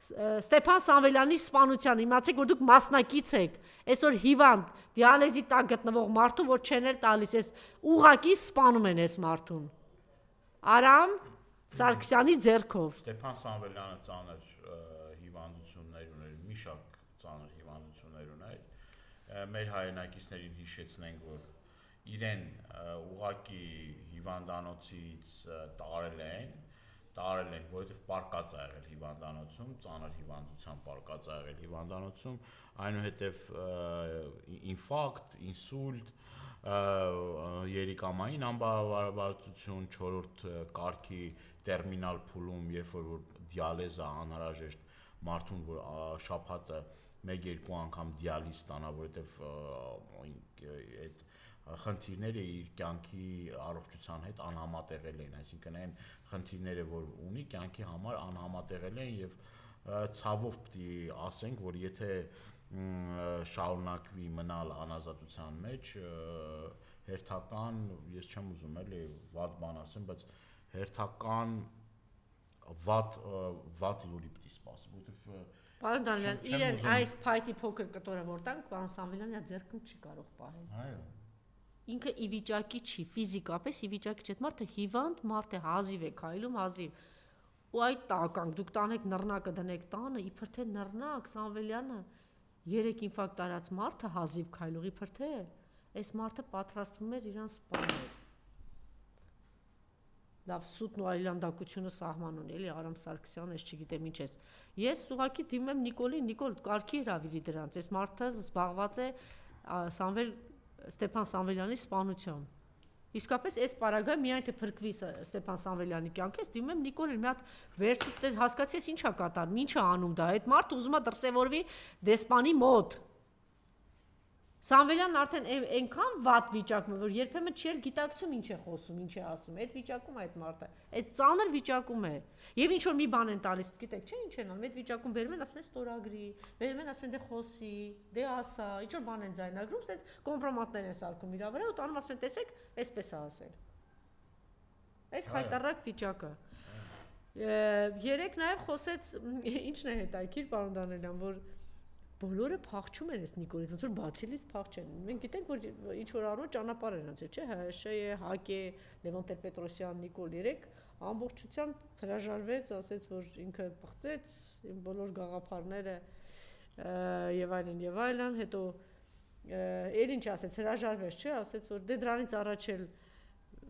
Ստեփան Սամվելյանի սպանության, իմացեք, որ դուք մասնակից եք, այսօր հիվանդ, դիալեզի տակ գտնվող մարդու, որ չեն էլ տալիս, այս ուղակի սպանում են այս մարդուն։ Արամ Սարգսյանի ձեռքով։ Ստեփան Սամվելյանը ծանր հիվանդություններ ուներ, մի շարք ծանր հիվանդություններ ուներ, մեր հայրենակիցներին հիշեցնենք, որ իրեն ուղակի հիվանդանոցից տարել են, որովհետև պարկած ա եղել հիվանդանոցում, ծանր հիվանդության պարկած ա եղել հիվանդանոցում, այնուհետև ինֆարկտ, ինսուլտ, երիկամային անբավարարվածություն, 4-րդ կարգի տերմինալ փուլում, երբ որ դիալեզը անհրաժեշտ մարդուն, որ շաբաթը 1-2 անգամ դիալիզ ստանա, որովհետև այդ խնդիրները իր կյանքի առողջության հետ անհամատեղել են, այսինքն այն խնդիրները, որ ունի, կյանքի համար անհամատեղել են եւ ցավով պիտի ասենք, որ եթե շարունակվի մնալ անազատության մեջ, հերթական, ես չեմ ուզում էլի վատ բան ասեմ, բայց հերթական վատ լուրի պիտի սպասի, որովհետեւ Պարոն Դանելյան, իրեն այս փայտի փոքր կտորը որ տանք, պարոն Սամվելյանը ձեռքում չի կարող պահել։ Այո։ Ինքը ի վիճակի չի, ֆիզիկապես ի վիճակի չի, այդ մարդը հիվանդ մարդ է, հազիվ է քայլում, հազիվ։ Ու այդ տականք, դուք տանեք նռնակը դնեք տանը, իբր թե նռնակ, Սամվելյանը 3 ինֆարկտ արած մարդը հազիվ քայլող, իբր թե այս մարդը պատրաստվում էր իրան սպանել։ Լավ սուտն ու այլանդակությունը սահման ունի, էլի Արամ Սարգսյանը, ես չգիտեմ ինչ ես։ Ես ուղղակի դիմում եմ Նիկոլ, կարգի հրավիրի դրանց, այս մարդը զբաղված է Սամվել Ստեփան Սամվելյանի սպանությամբ։ Իսկապես այս պարագայում միայն թե փրկվի Ստեփան Սամվելյանի կյանքը, ես դիմում եմ Նիկոլին մի հատ վերցու հասկացի ես ինչա կատարում, ինչ է անում դա, այդ մարդը ուզում է դրսևորվի դեսպանի մոտ։ Սամվելյանն արդեն այնքան վատ վիճակում է, որ երբեմն չի էլ գիտակցում ինչ է խոսում, ինչ է ասում, այդ վիճակում է այդ մարդը, այդ ծանր վիճակում է։ Եվ ինչ որ մի բան են տալիս, գիտեք, չէ՞ ինչ են անում, այդ վիճակում բերում են, ասում են ստորագրի, բերում են, ասում են դե խոսի, դե ասա, ինչ որ բան են ձայնագրում, ասես կոմպրոմատներ են սարքում իր վրա ու տանում ասում են, տեսեք, այսպես է ասել։ Այս խայտարակ վիճակը։ Երեք նաև խոսեց, ինչն է հետաքրքիր, պարոն Դանելյան, որ բոլորը փախչում են այս Նիկոլից, ոնց որ բացիլից փախչեն։ Մենք գիտենք, որ ինչ որ առօր ճանապարհ են անցել, չէ՞, ՀՇ, ՀԱԿ, Լևոն Տեր-Պետրոսյան, Նիկոլ 3 ամբողջությամբ հրաժարվեց, ասեց, որ ինքը պղծեց իմ բոլոր գաղափարները եւ այլն, հետո էլ ինչ ասեց, հրաժարվեց, չէ՞, ասեց, որ դե դրանից առաջ էլ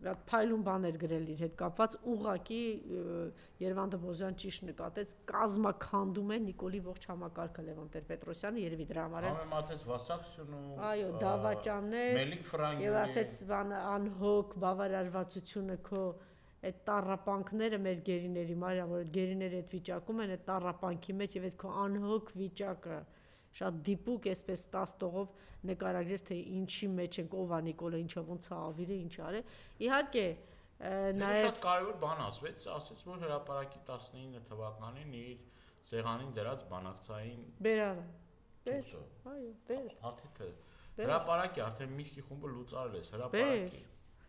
փայլուն բաներ գրել իր հետ կապված ուղակի Երևան Դբոզյան ճիշտ նկատեց կազմաքանդում է Նիկոլի ողջ համակարգը Լևոն Տեր-Պետրոսյանը երևի դրա համար համեմատեց Վասակսյուն ու այո դավաճաններ Մելիք Ֆրանգյանի եւ ասեց անհոգ բավարարվածությունը քո այդ տառապանքները մեր գերիների մարիա որ այդ գերիները այդ վիճակում են այդ տառապանքի մեջ եւ այդ քո անհոգ վիճակը շատ դիպուկ այսպես 10 տողով նկարագրեց թե ինչի մեջ ենք ով է Նիկոլը ինչը ոնց է ավիրը ինչ արե իհարկե նաև շատ կարևոր բան ասեց որ հրապարակի 19 թվականին իր սեղանին դրած բանակցային բերարը այո բեր հաթեթը հրապարակի արդեն Միշկի խումբը լուծարել է հրապարակի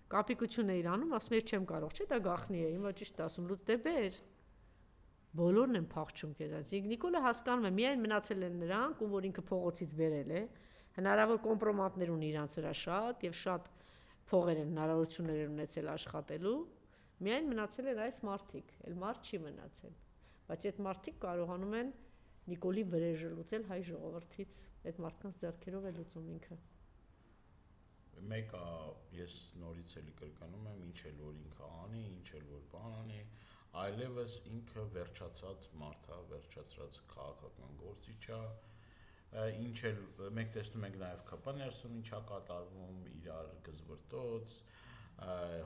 կապիկություն է իրանում ասում եմ չեմ կարող չէ դա գախնի է հիմա ճիշտ ասում լուծ դե բեր բոլորն են փախչում քեզանց։ Նիկոլը հասկանում է, միայն մնացել են նրանք, ում որ ինքը փողոցից բերել է, հնարավոր կոմպրոմատներ ունի իրանց վրա շատ եւ շատ փողեր են հնարավորություններ են ունեցել աշխատելու, միայն մնացել են այս մարդիկ, այլ մարդ չի մնացել։ Բայց այդ մարդիկ կարողանում են Նիկոլի վրեժը լուծել հայ ժողովրդից, այդ մարդկանց ձեռքերով է լուծում ինքը։ Մեկը ես նորից էլի կրկնում եմ, ինչ էլ որ ինքը անի, ինչ էլ որ բան անի այլևս ինքը վերջացած մարդ է, վերջացած քաղաքական գործիչ է, ինչ էլ մենք տեսնում ենք նաև ԿՊ ներսում ինչա կատարվում, իրար գզվրտոց,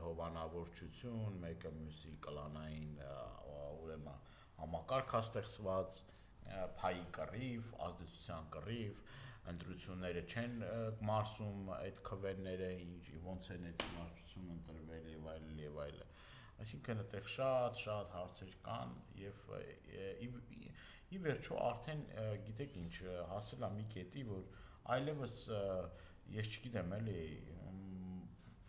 հովանավորչություն, մեկը մյուսի կլանային ուրեմն համակարգ ստեղծված, փայի կռիվ, ազդեցության կռիվ, ընտրությունները չեն մարսում այդ քվեները, ոնց են այդ մարզությունը ընտրվել եւ այլն Այսինքն այդտեղ շատ հարցեր կան եւ ի վերջո արդեն գիտեք ինչ հասել է մի կետի որ այլևս ես չգիտեմ էլի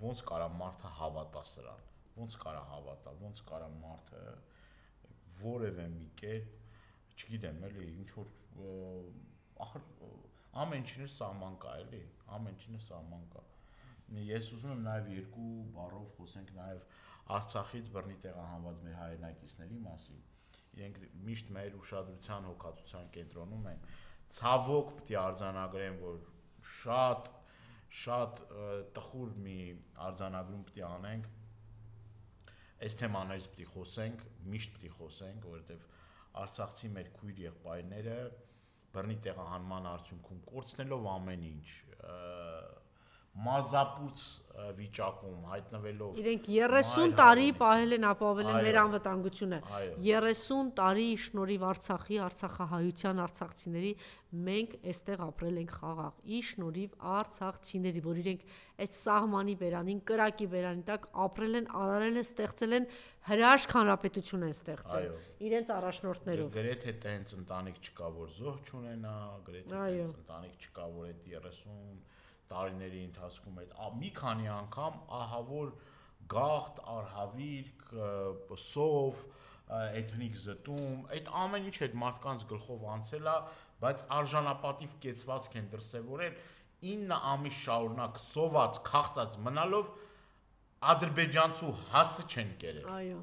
ոնց կարա մարդը հավատա սրան ոնց կարա հավատա ոնց կարա մարդը որևէ մի կերպ չգիտեմ էլի ինչ որ ախր ամեն ինչին սահման կա էլի ամեն ինչին սահման կա ես ուզում եմ նաեւ երկու բառով խոսենք նաեւ Արցախից բռնի տեղահանված մեր հայրենակիցների մասին իրենք միշտ մեր ուշադրության հոգատության կենտրոնում են ցավոք պետք է արձանագրեմ որ շատ տխուր մի արձանագրում պետք է անենք այս թեմաներից պետք է խոսենք միշտ պետք է խոսենք որովհետև արցախցի մեր քույր եղբայրները բռնի տեղահանման արդյունքում կորցնելով ամեն ինչ մազապուրց վիճակում հայտնվելով իրենք 30 տարի պահել են ապահովել են մեր անվտանգությունը 30 տարի շնորհիվ Արցախի արցախահայության արցախցիների մենք այստեղ ապրել ենք խաղաղ ի շնորհիվ արցախցիների որ իրենք այդ սահմանի բերանին կրակի բերանի տակ ապրել են արարել են ստեղծել են հրաշք հանրապետություն են ստեղծել իրենց առաջնորդներով գրեթե տենց ընտանիք չկա որ զոհ չունենա գրեթե տենց ընտանիք չկա որ այդ 30 տարիների ընթացքում այդ մի քանի անգամ ահա որ գաղթ, արհավիրք, սով, էթնիկ զտում, այդ ամեն ինչ այդ մարդկանց գլխով անցել է, բայց արժանապատիվ կեցվածք են դրսևորել 9 ամիս շարունակ սոված, քաղցած մնալով ադրբեջանցու հացը չեն կերել։ Այո։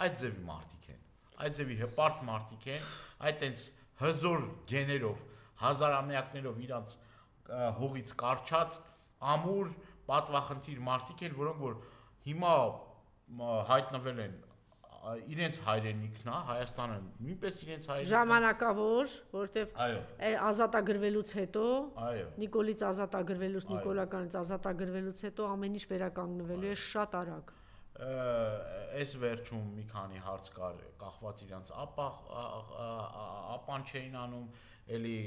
Այդ ձևի մարդիկ են։ Այդ ձևի հպարտ մարդիկ են, այդ այնց հզոր գեներով, հազարամյակներով իրանց հողից կարճած ամուր պատվախնդիր մարդիկ են, որոնք որ հիմա հայտնվել են իրենց հայրենիքն է, Հայաստանը նույնպես իրենց հայրենիքն է։ Ժամանակավոր, որովհետև Այո։ ազատագրվելուց հետո, Այո։ Նիկոլից ազատագրվելուց, Նիկոլականից ազատագրվելուց հետո ամեն ինչ վերականգնվելու է շատ արագ։ Այս վերջում մի քանի հարց կար կախված իրենց ապան չէին անում, էլի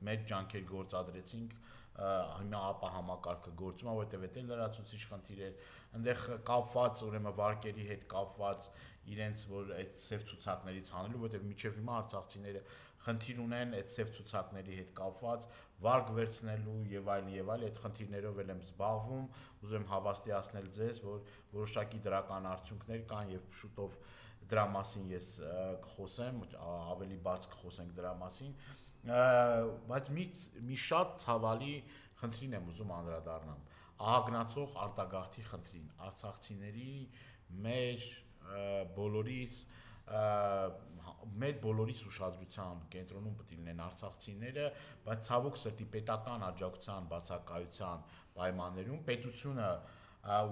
մեծ ջանքեր գործադրեցինք, հիմա ապա համակարգը գործում է, որտեղ դա լրացուցիչ խնդիր էր, այնտեղ կապված, ուրեմն վարկերի հետ կապված իրենց որ այդ սև ցուցակներից հանելու, որտեղ միջև հիմա արցախցիները խնդիր ունեն այդ սև ցուցակների հետ կապված, վարկ վերցնելու եւ այլն, այդ խնդիրներով էլ եմ զբաղվում, ուզում եմ հավաստիացնել ձեզ, որ որոշակի դրական արդյունքներ կան եւ շուտով դրա մասին ես կխոսեմ, ավելի բաց կխոսենք դրա մասին, բայց մի շատ ցավալի խնդրին եմ ուզում անդրադառնամ, ահագնացող արտագաղթի խնդրին, արցախցիների մեր բոլորիս ուշադրության կենտրոնում պետք է լինեն արցախցիները, բայց ցավոք սրտի պետական աջակցության բացակայության պայմաններում պետությունը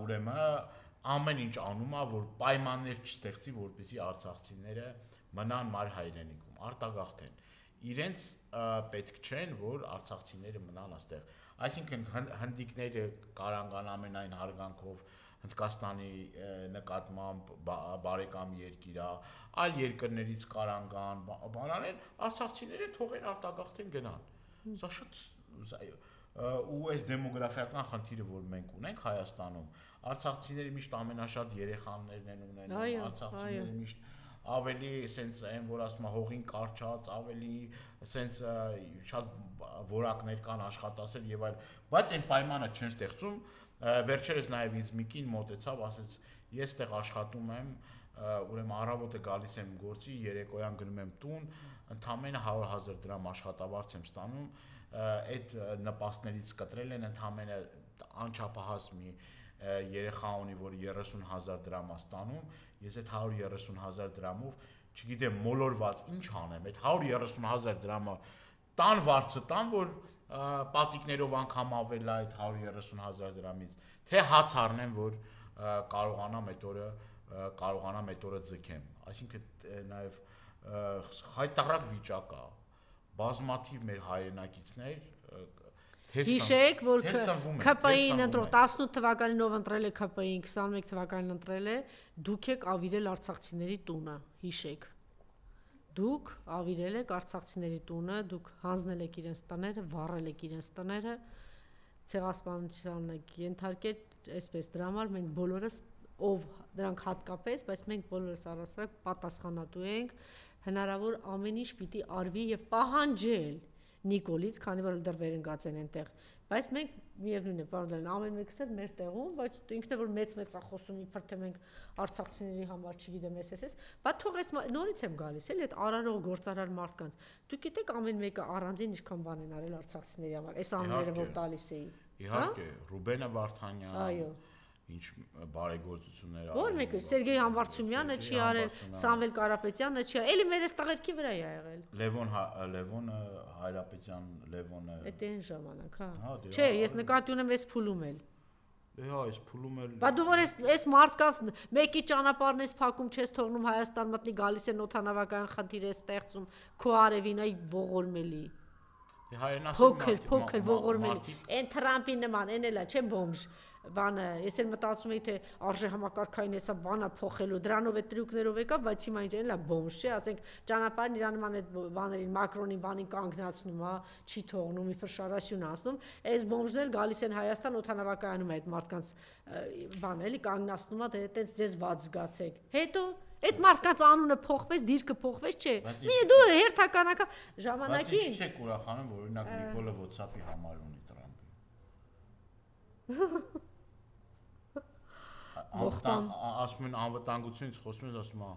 ուրեմն ամեն ինչ անում է, որ պայմաններ չստեղծի, որպեսզի արցախցիները մնան մայր հայրենիքում, արտագաղթեն։ Իրենց պետք չեն, որ արցախցիները մնան այստեղ։ Այսինքն հնդիկները կարան ամենայն հարգանքով Հնդկաստանի նկատմամբ բարեկամ երկիր է, այլ երկրներից կարան գան, բանանեն, արցախցիները թողեն արտագաղթեն գնան։ Սա շատ ու այս դեմոգրաֆիական խնդիրը, որ մենք ունենք Հայաստանում, արցախցիները միշտ ամենաշատ երեխաներն են ունենում, արցախցիները միշտ ավելի սենց այն որ ասում է հողին կարճած, ավելի սենց շատ որակներ կան աշխատասեր եւ այլ, բայց այն պայմանը չեն ստեղծում։ Վերջերս նաև ինձ մի կին մոտեցավ, ասեց, ես այդտեղ աշխատում եմ, ուրեմն առավոտը գալիս եմ գործի, երեկոյան գնում եմ տուն, ընդամենը 100,000 դրամ աշխատավարձ եմ ստանում, այդ նպաստներից կտրել են ընդամենը անչափահաս մի երեխա ունի, որ 30,000 դրամ է ստանում, ես այդ 130,000 դրամով, չգիտեմ, մոլորված ինչ անեմ, այդ 130,000 դրամը տան վարձը տան, որ պատիկներով անգամ ավել այդ 130,000 դրամից, թե հաց առնեմ, որ կարողանամ այդ օրը ձգեմ, այսինքն նաև հայտարարակ վիճակ է, բազմաթիվ մեր հայրենակիցներ Հիշեք, որ ՔՊ-ին 18 թվականին ով ընտրել է ՔՊ-ին, 21 թվականին ընտրել է, դուք եք ավիրել արցախցիների տունը, հիշեք։ Դուք ավիրել եք արցախցիների տունը, դուք հանձնել եք իրենց տները, վառել եք իրենց տները, ցեղասպանության եք ենթարկել, այսպես դրա համար մենք բոլորս ով դրանք հատկապես, բայց մենք բոլորս առասարակ պատասխանատու ենք, հնարավոր ամեն ինչ պիտի արվի եւ պահանջել Նիկոլից, քանի որ դեռ վերընկած են այնտեղ, բայց մենք միևնույն է, պարոն Դալյան, ամեն մեկս էլ մեր տեղում, բայց ինքն է որ մեծ է խոսում, իբր թե մենք արցախցիների համար չգիտեմ էս, բայց թող ես նորից եմ գալիս, էլի այդ արարող գործարար մարդկանց։ Դուք գիտեք ամեն մեկը առանձին ինչքան բան են արել արցախցիների համար, այս անունները որ տալիս էի։ Իհարկե, Ռուբենը Վարդանյան, այո, ինչ բարեգործություններ արել։ Որ մեկը Սերգեյ Համբարձումյանը չի արել, Սամվել Կարապետյանը չի արել, էլի մեր այս տղերքի վրա է եղել։ Լևոնը Հայրապետյան, Լևոնը։ Այդ այն ժամանակ, հա։ Չէ, ես նկատի ունեմ այս փուլում էլ։ Հա, այս փուլում էլ։ Բայց դու որ այս մարդկանց մեկի ճանապարհն ես փակում, չես թողնում Հայաստան մտնի, գալիս են օթանավական խնդիր է ստեղծում, քո արևին այ ողորմելի։ Փոքր ողորմելի։ Այն Թրամփի նման, այն էլա, չէ՞ բոմժ։ Բանը, ես էլ մտածում եի թե արժե համակարգային հեսա բանա փոխելու, դրանով է տրյուկներով եկա, բայց հիմա ինչ էլա բոմժ չէ, ասենք ճանապարհն իրան նման այդ բաներին Մակրոնին բանին կանգնացնում, հա, չի թողնում, իբր շարասյուն անցնում, այս բոմժն էլ գալիս են Հայաստան օթանավակայանում այդ մարդկանց բանը էլի կանգնացնում, դե այտենց ձեզ ված զգացեք։ Հետո այդ մարդկանց անունը փոխվեց, դիրքը փոխվեց, չէ։ Մի դու հերթականակա ժամանակին։ Բայց չեք ուրախանում, որ օրինակ Նիկոլը WhatsApp-ի համար ունի Տրամփի։ Ասում են անվտանգությունից խոսում են, ասում է,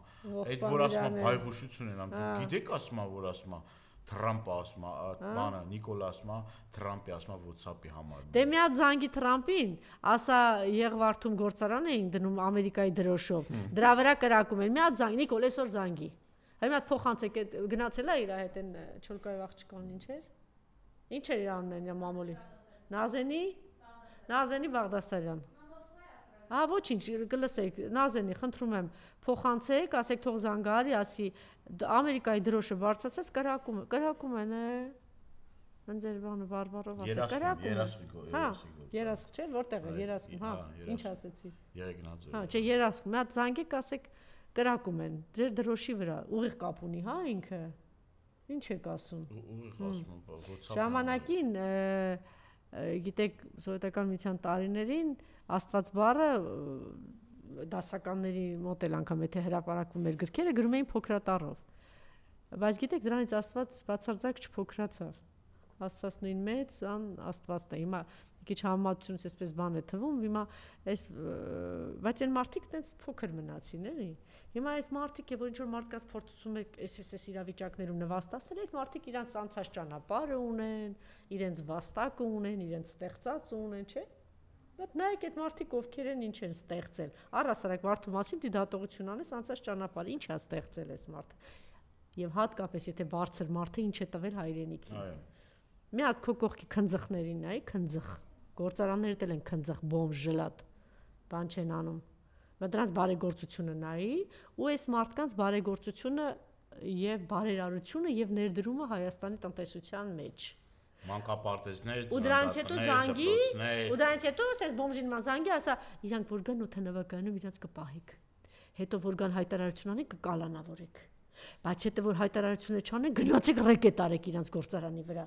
այդ որ ասում է բայգուշություն են անում, գիտեք ասում է, որ ասում է Թրամփը ասում է, բանը Նիկոլը ասում է, Թրամփի ասում է WhatsApp-ի համար։ Դե մի հատ զանգի Թրամփին, ասա Եղվարդում գործարան էին դնում Ամերիկայի դրոշով։ Դրա վրա կրակում են։ Մի հատ զանգ, Նիկոլ, այսօր զանգի։ Հիմա փոխանցեք, գնացել է իր հետ այն Չոլկայով աղջկան ինչ էր։ Ինչ էր իր անունն, իր մամուլի։ Նազենի Բաղդասարյան։ Ոչինչ, կլսեք, Նազենի, խնդրում եմ, փոխանցեք, ասեք թող զանգարի, ասի Ամերիկայի դրոշը բարձրացած կրակում են, ընձեր բանը բարբարով ասեք, կրակում են։ Երասխ չէ, որտեղ է երասխում, ինչ ասեցի։ Երեգնաձ։ Չէ, երասխում, մի հատ զանգեք, ասեք կրակում են, ձեր դրոշի վրա, ուղիղ կապ ունի, ինքը։ Ինչ եք ասում։ Ուղիղ ասում եմ, ժամանակին գիտեք, սովետական միության տարիներին Աստված բառը դասականների մոտ էլ անգամ եթե հրապարակվում էր գրքերը գրում էին փոքրատառով։ Բայց գիտեք, դրանից Աստված բացարձակ չփոքրացավ։ Աստված նույն մեծ, Աստվածն է։ Հիմա մի քիչ համեմատությունից այսպես բան է թվում, հիմա այս բայց այն մարդիկ տենց փոքր մնացին, էլի։ Հիմա այս մարդիկ, որ ինչ որ մարդկանց փորձում եք SS իրավիճակներում նվաստացնել, այդ մարդիկ իրանց անցած ճանապարհը ունեն, իրենց վաստակը ունեն, իրենց ստեղծած ունեն, չէ՞։ Բայց նայեք այդ մարդիկ ովքեր են ինչ են ստեղծել։ Առհասարակ մարդու մասին դի դատողություն անես անցած ճանապարհը, ինչ է ստեղծել այս մարդը։ Եվ հատկապես եթե բարձր մարդը ինչ է տվել հայրենիքին։ Մի հատ քո կողքի քնձխներին նայ, քնձխ։ Գործարաններդ էլ են քնձխ, բոմբ, ժլատ։ Բան չեն անում։ Բայց դրանց բարեգործությունը նայի, ու այս մարդկանց բարեգործությունը եւ բարերարությունը եւ ներդրումը Հայաստանի տնտեսության մեջ։ Մանկապարտեզներ, ու դրանից հետո զանգի, ու դրանից հետո ասես բոմժին ման զանգի, ասա իրանք որ գան օթանավակայանում իրանք կպահեք։ Հետո որ գան հայտարարություն անեն կկալանավորեք։ Բայց հետո որ հայտարարությունը չանեն, գնացեք ռեկետ արեք իրանք գործարանի վրա։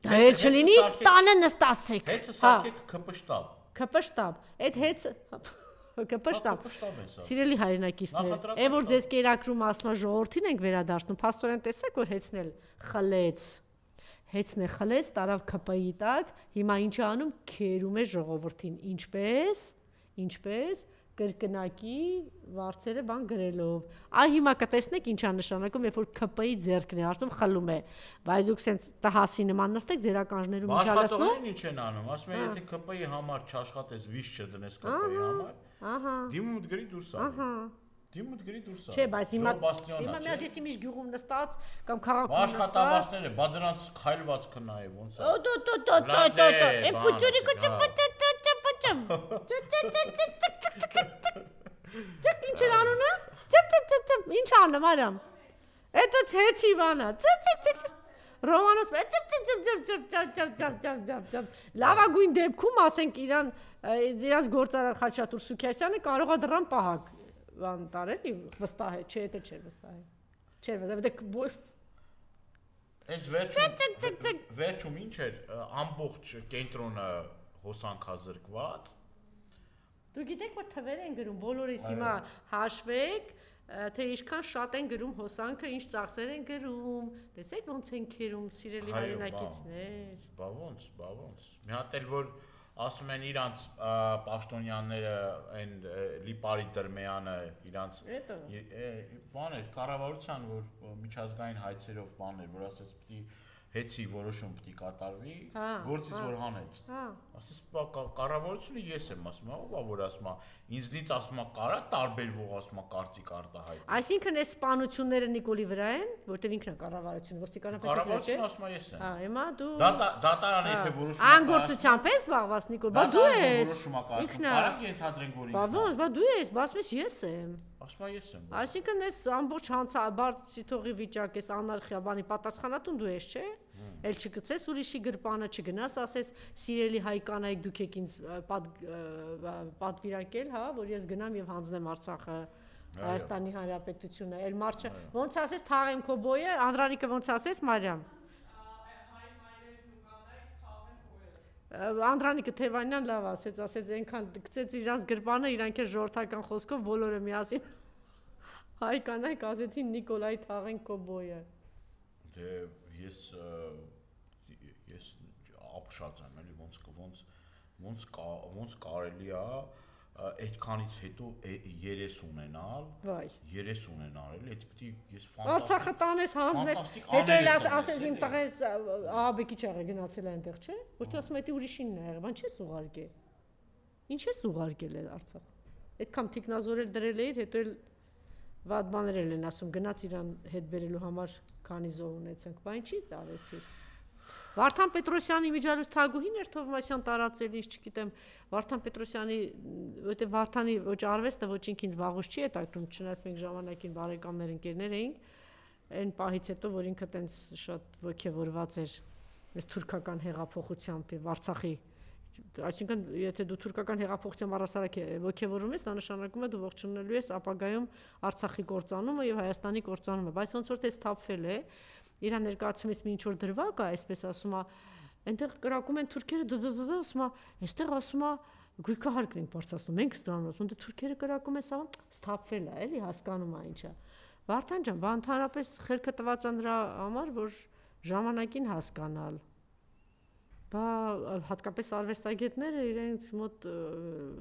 Դա էլ չլինի, տանը նստացեք։ Հեծը սարքեք ԿՊ-շտաբ։ ԿՊ-շտաբ։ Այդ հեծը ԿՊ-շտաբ։ Սիրելի հայրենակիցներ, այն որ ձեզ կերակրում ասնա ժողովրդին ենք վերադարձնում, փաստորեն տեսեք որ հեծն էլ խլեց։ Հեծն է խլեց, տարավ ԿՊ-ի տակ, հիմա ինչ է անում, քերում է ժողովրդին, ինչպես կրկնակի վարձերը բան գրելով։ Հիմա կտեսնեք ինչ է նշանակում, երբ որ ԿՊ-ի ձեռքն է արծում խլում է, բայց դուք սենց տհասի նման նստեք ձեր ականջներում ինչ ալասնում։ Աշխատողներն ինչ են անում, ասում են եթե ԿՊ-ի համար չաշխատես, վիշ չդնես ԿՊ-ի համար, դիմում դգրի դուրս ա։ Դիմուտ գրի դուրս ա։ Չէ, բայց հիմա մի հատ էսի միշտ գյուղում նստած կամ քաղաքում նստած։ Աշխատավարձները, բա դրանց քայլվածքը նայ ոնց է։ Է փուճուրի Ճկ ինչ էր անունը։ Ինչ անում արամ։ Էտո թեչի վանա։ Ռոմանոս լավագույն դեպքում ասենք իրանց գործարար Խաչատուր Սուքիասյանը կարող է դրան պահակ բան տարել վստահ է, չէ, դա չէ վստահ է։ Չէ, որտեղ այս վերջում ինչ էր ամբողջ կենտրոնը հոսանքազրկված։ Դու գիտեք որ թվեր են գրում, բոլորիս հիմա հաշվեք, թե ինչքան շատ են գրում հոսանքը, ինչ ծախսեր են գրում, տեսեք ոնց են քերում սիրելի հայրենակիցներ։ Բա ոնց։ Մի հատ էլ որ ասում են իրանց պաշտոնյաները այն Լիպարի Դրմեյանը իրանց բան էր կառավարության որ միջազգային հայցերով բան էր որ ասեց պիտի հեծի որոշում պիտի կատարվի գործից որ հանեց ասես կառավարությունը ես եմ ասում ով է որ ասում ինձնից ասում կարա տարբերվող ասում կարծիք արտահայտել այսինքն այս սպանությունները Նիկոլի վրա են որտեվ ինքն է կառավարությունը ոստիկանապետը կառավարությունը ասում ես է հիմա դու դատարանը եթե որոշում անգործությամբ ես զբաղված Նիկոլ բա դու ես ինքն է կարանք ենթադրենք որ ինքն բա դու ես բա ասես ես եմ ասում ես եմ այսինքն այս ամբողջ հանցաբարձի թողի վիճակ ես անարխիա բանի պատասխանատուն դու ես չէ էլ չգցես ուրիշի գրպանը չգնաս ասես սիրելի հայ կանայք դուք եք ինձ պատվիրակել հա որ ես գնամ եւ հանձնեմ Արցախը Հայաստանի Հանրապետությունը էլ մարչը ոնց ասես թաղեմ քո բոյը Անդրանիկը ոնց ասեց Մարիամ Անդրանիկը Թևանյան լավ ասեց այնքան գցեց իրանց գրպանը իրանք էլ ժողովրդական խոսքով բոլորը միասին հայ կանայք ասեցին Նիկոլայ թաղեն քո բոյը դե ես ապշած եմ էլի ոնց կարելի է այդքանից հետո 30 ունենալ վայ 30 ունենալ էլի այդ պիտի ես Արցախը տանես հանձնես հետո էլ ասես իմ տղես ահաբեկի չեղը գնացել այնտեղ չէ որտեղ ասում էի ուրիշինն է եղել բան չես ուղարկել ինչ ես ուղարկել է Արցախ այդքան թիկնազորել դրել էիր հետո էլ վատ բաներ են ասում գնաց իրան հետ բերելու համար քանի զոհ ունեցանք բան չի տարեցիր Վարդան Պետրոսյանի միջալույց թագուհին էր Թովմասյան տարածել, ինչ չգիտեմ, Վարդան Պետրոսյանի, որտեղ Վարդանի ոչ արվեստը ոչ ինքին վաղուց չի հետաքրում, չնայած մենք ժամանակին բարեկամներ ընկերներ էինք, այն պահից հետո, որ ինքը տենց շատ ոգևորված էր այս թուրքական հեղափոխությամբ եւ Արցախի, այսինքն եթե դու թուրքական հեղափոխության առասարակ ոգևորում ես, դա նշանակում է դու ողջունելու ես ապագայում Արցախի կործանումը եւ Հայաստանի կործանումը, բայց ոնց որ թե սթափվել է իր ներկայացումից մի ինչ որ դրվագ է, այսպես ասում է, այնտեղ կրակում են թուրքերը ասում է, այստեղ ասում է գույքահարկն ենք բարձրացնում, մենք ստանում, ասում դե թուրքերը կրակում են, սա սթափվել է, էլի հասկանում է ինչա։ Վարդան ջան, բա ընդհանրապես խելքը տված է նրա համար, որ ժամանակին հասկանալ։ Բա հատկապես արվեստագետները իրենց մոտ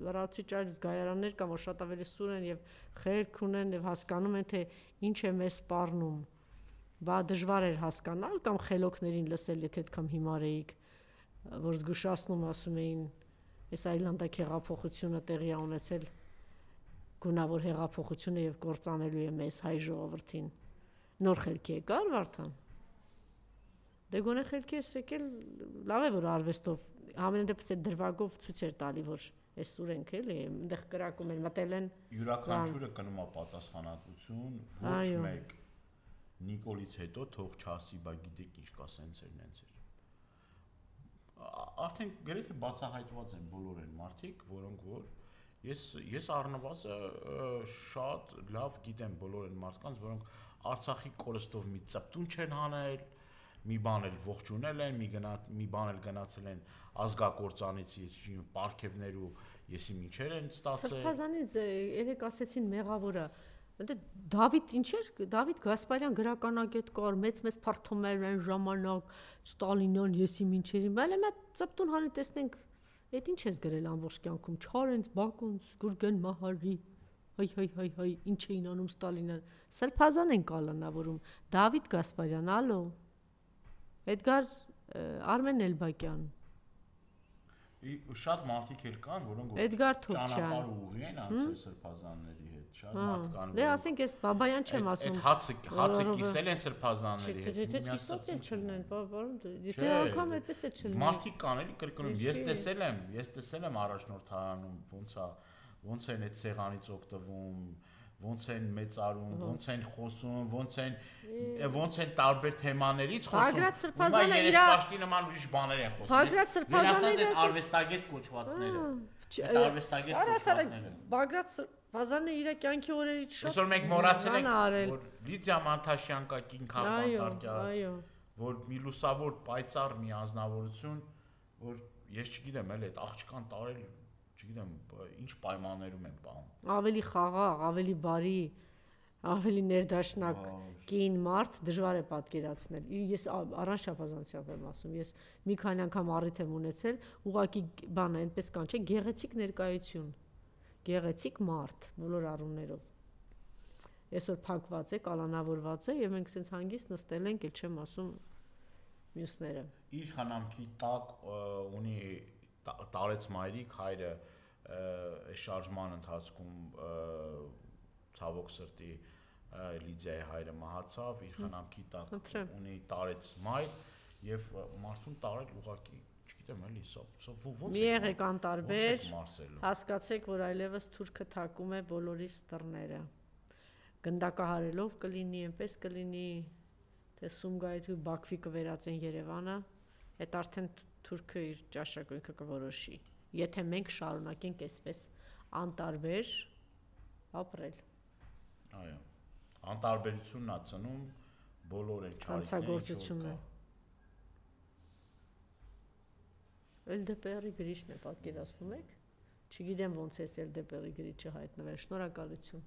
լրացուցիչ այլ զգայարաններ կան, որ շատ ավելի սուր են եւ խելք ունեն եւ հասկանում են թե ինչ է մեզ սպառնում։ Բա դժվար էր հասկանալ կամ խելոքներին լսել, եթե այդքան հիմար էիք, որ զգուշացնում ասում էին, այս այլանդակ հեղափոխությունը տեղի է ունեցել, գունավոր հեղափոխությունը եւ կործանելու է մեզ հայ ժողովրդին։ Նոր խելքի եկար Վարդան։ Դե գոնե խելքի էս եկել, լավ է որ արվեստով, ամենադեպս այդ դրվագով ցույց էր տալի, որ այս ուր ենք էլի, այնտեղ կրակում են, մտել են։ Յուրաքանչյուրը կնում է պատասխանատվություն, ոչ մեկ Նիկոլից հետո թող չասի, բա գիտեք ինչ կա, սենց էր, նենց էր։ Արդեն գրեթե բացահայտված են բոլոր այն մարդիկ, որոնք որ ես առնվազը շատ լավ գիտեմ բոլոր այն մարդկանց, որոնք Արցախի կորստով մի ծպտուն չեն հանել, մի բան էլ ողջունել են, մի բան էլ գնացել են ազգակործանիցի, պարգևներ ու եսի միջեր են ստացել։ Սրբազանից երեք ասեցին մեղավորը, Դավիթ ինչ էր, Դավիթ Գասպարյան գրականագետ կար, մեծ փարթոմեր են ժամանակ, Ստալինյան եսի միջերի, բայց մի ծպտուն հանի տեսնենք, այդ ինչ ես գրել ամբողջ կյանքում, Չարենց, Բակունց, Գուրգեն Մահարի, հայ, ինչ էին անում Ստալինյան, Սրբազան են կալանավորում, Դավիթ Գասպարյան, ալո, Էդգար Արմեն Էլբակյան, Շատ մարդիկ էլ կան, որոնք ճանապարհ ուղի են անցել սրբազանների հետ, շատ մարդ կան։ Դե ասենք ես Բաբայան չեմ ասում։ Այդ հացը կիսել են սրբազանների հետ։ Եթե կիսած են չլնեն, եթե անգամ այդպես է չլնի։ Մարդիկ կան էլի կրկնում, ես տեսել եմ առաջնորդարանում, ոնց են այդ սեղանից օգտվում, ոնց են մեծարում, ոնց են խոսում, ոնց են տարբեր թեմաներից խոսում։ Բագրատ Սրբազանը իր պաշտի նման ուրիշ բաներ են խոսում։ Բագրատ Սրբազանը իր արվեստագետ կոչվածները։ Արվեստագետ կոչվածները։ Բագրատ Սրբազանը իր կյանքի օրերից շատ։ Այսօր մենք մոռացել ենք, որ Լիդիա Մանթաշյան կա Կին Խաղպանտարկյալ, որ մի լուսավոր պայծառ մի անձնավորություն, որ ես չգիտեմ, էլ այդ աղջկան տարել չգիտեմ, ինչ պայմաններում են պահում։ Ավելի խաղաղ, ավելի բարի, ավելի ներդաշնակ կին մարդ դժվար է պատկերացնել։ Ես առանց շապազանցիով եմ ասում, ես մի քանի անգամ առիթ եմ ունեցել, ուղղակի բանը այնպես կան, չէ, գեղեցիկ ներկայություն, գեղեցիկ մարդ բոլոր առումներով։ Այսօր փակված է, կալանավորված է եւ մենք սենց հանգիստ նստել ենք, էլ չեմ ասում մյուսները։ Իր խնամքի տակ ունի տարեց մայրիկ հայրը այս շարժման ընթացքում ցավոք սրտի Լիդիայի հայրը մահացավ, իր խնամքի տակ ունի տարեց մայր եւ մարդուն տարել ուղակի, չգիտեմ էլի, սա ոնց է։ Մի եղեք անտարբեր, հասկացեք, որ այլևս թուրքը թակում է բոլորիս դռները։ Գնդակահարելով կլինի, այնպես կլինի, թե Սումգայիթ ու Բաքվի կվերածեն Երևանը, այդ արդեն թուրքը իր ճաշակույնքը կորոշի։ Եթե մենք շարունակենք այսպես անտարբեր ապրել։ Այո։ Անտարբերությունն է ծնում բոլոր այդ չարիքները։ LDPR-ի գրիչն է պատկերացնում եք։ Չգիտեմ ոնց է LDPR-ի գրիչը հայտնվել։ Շնորհակալություն։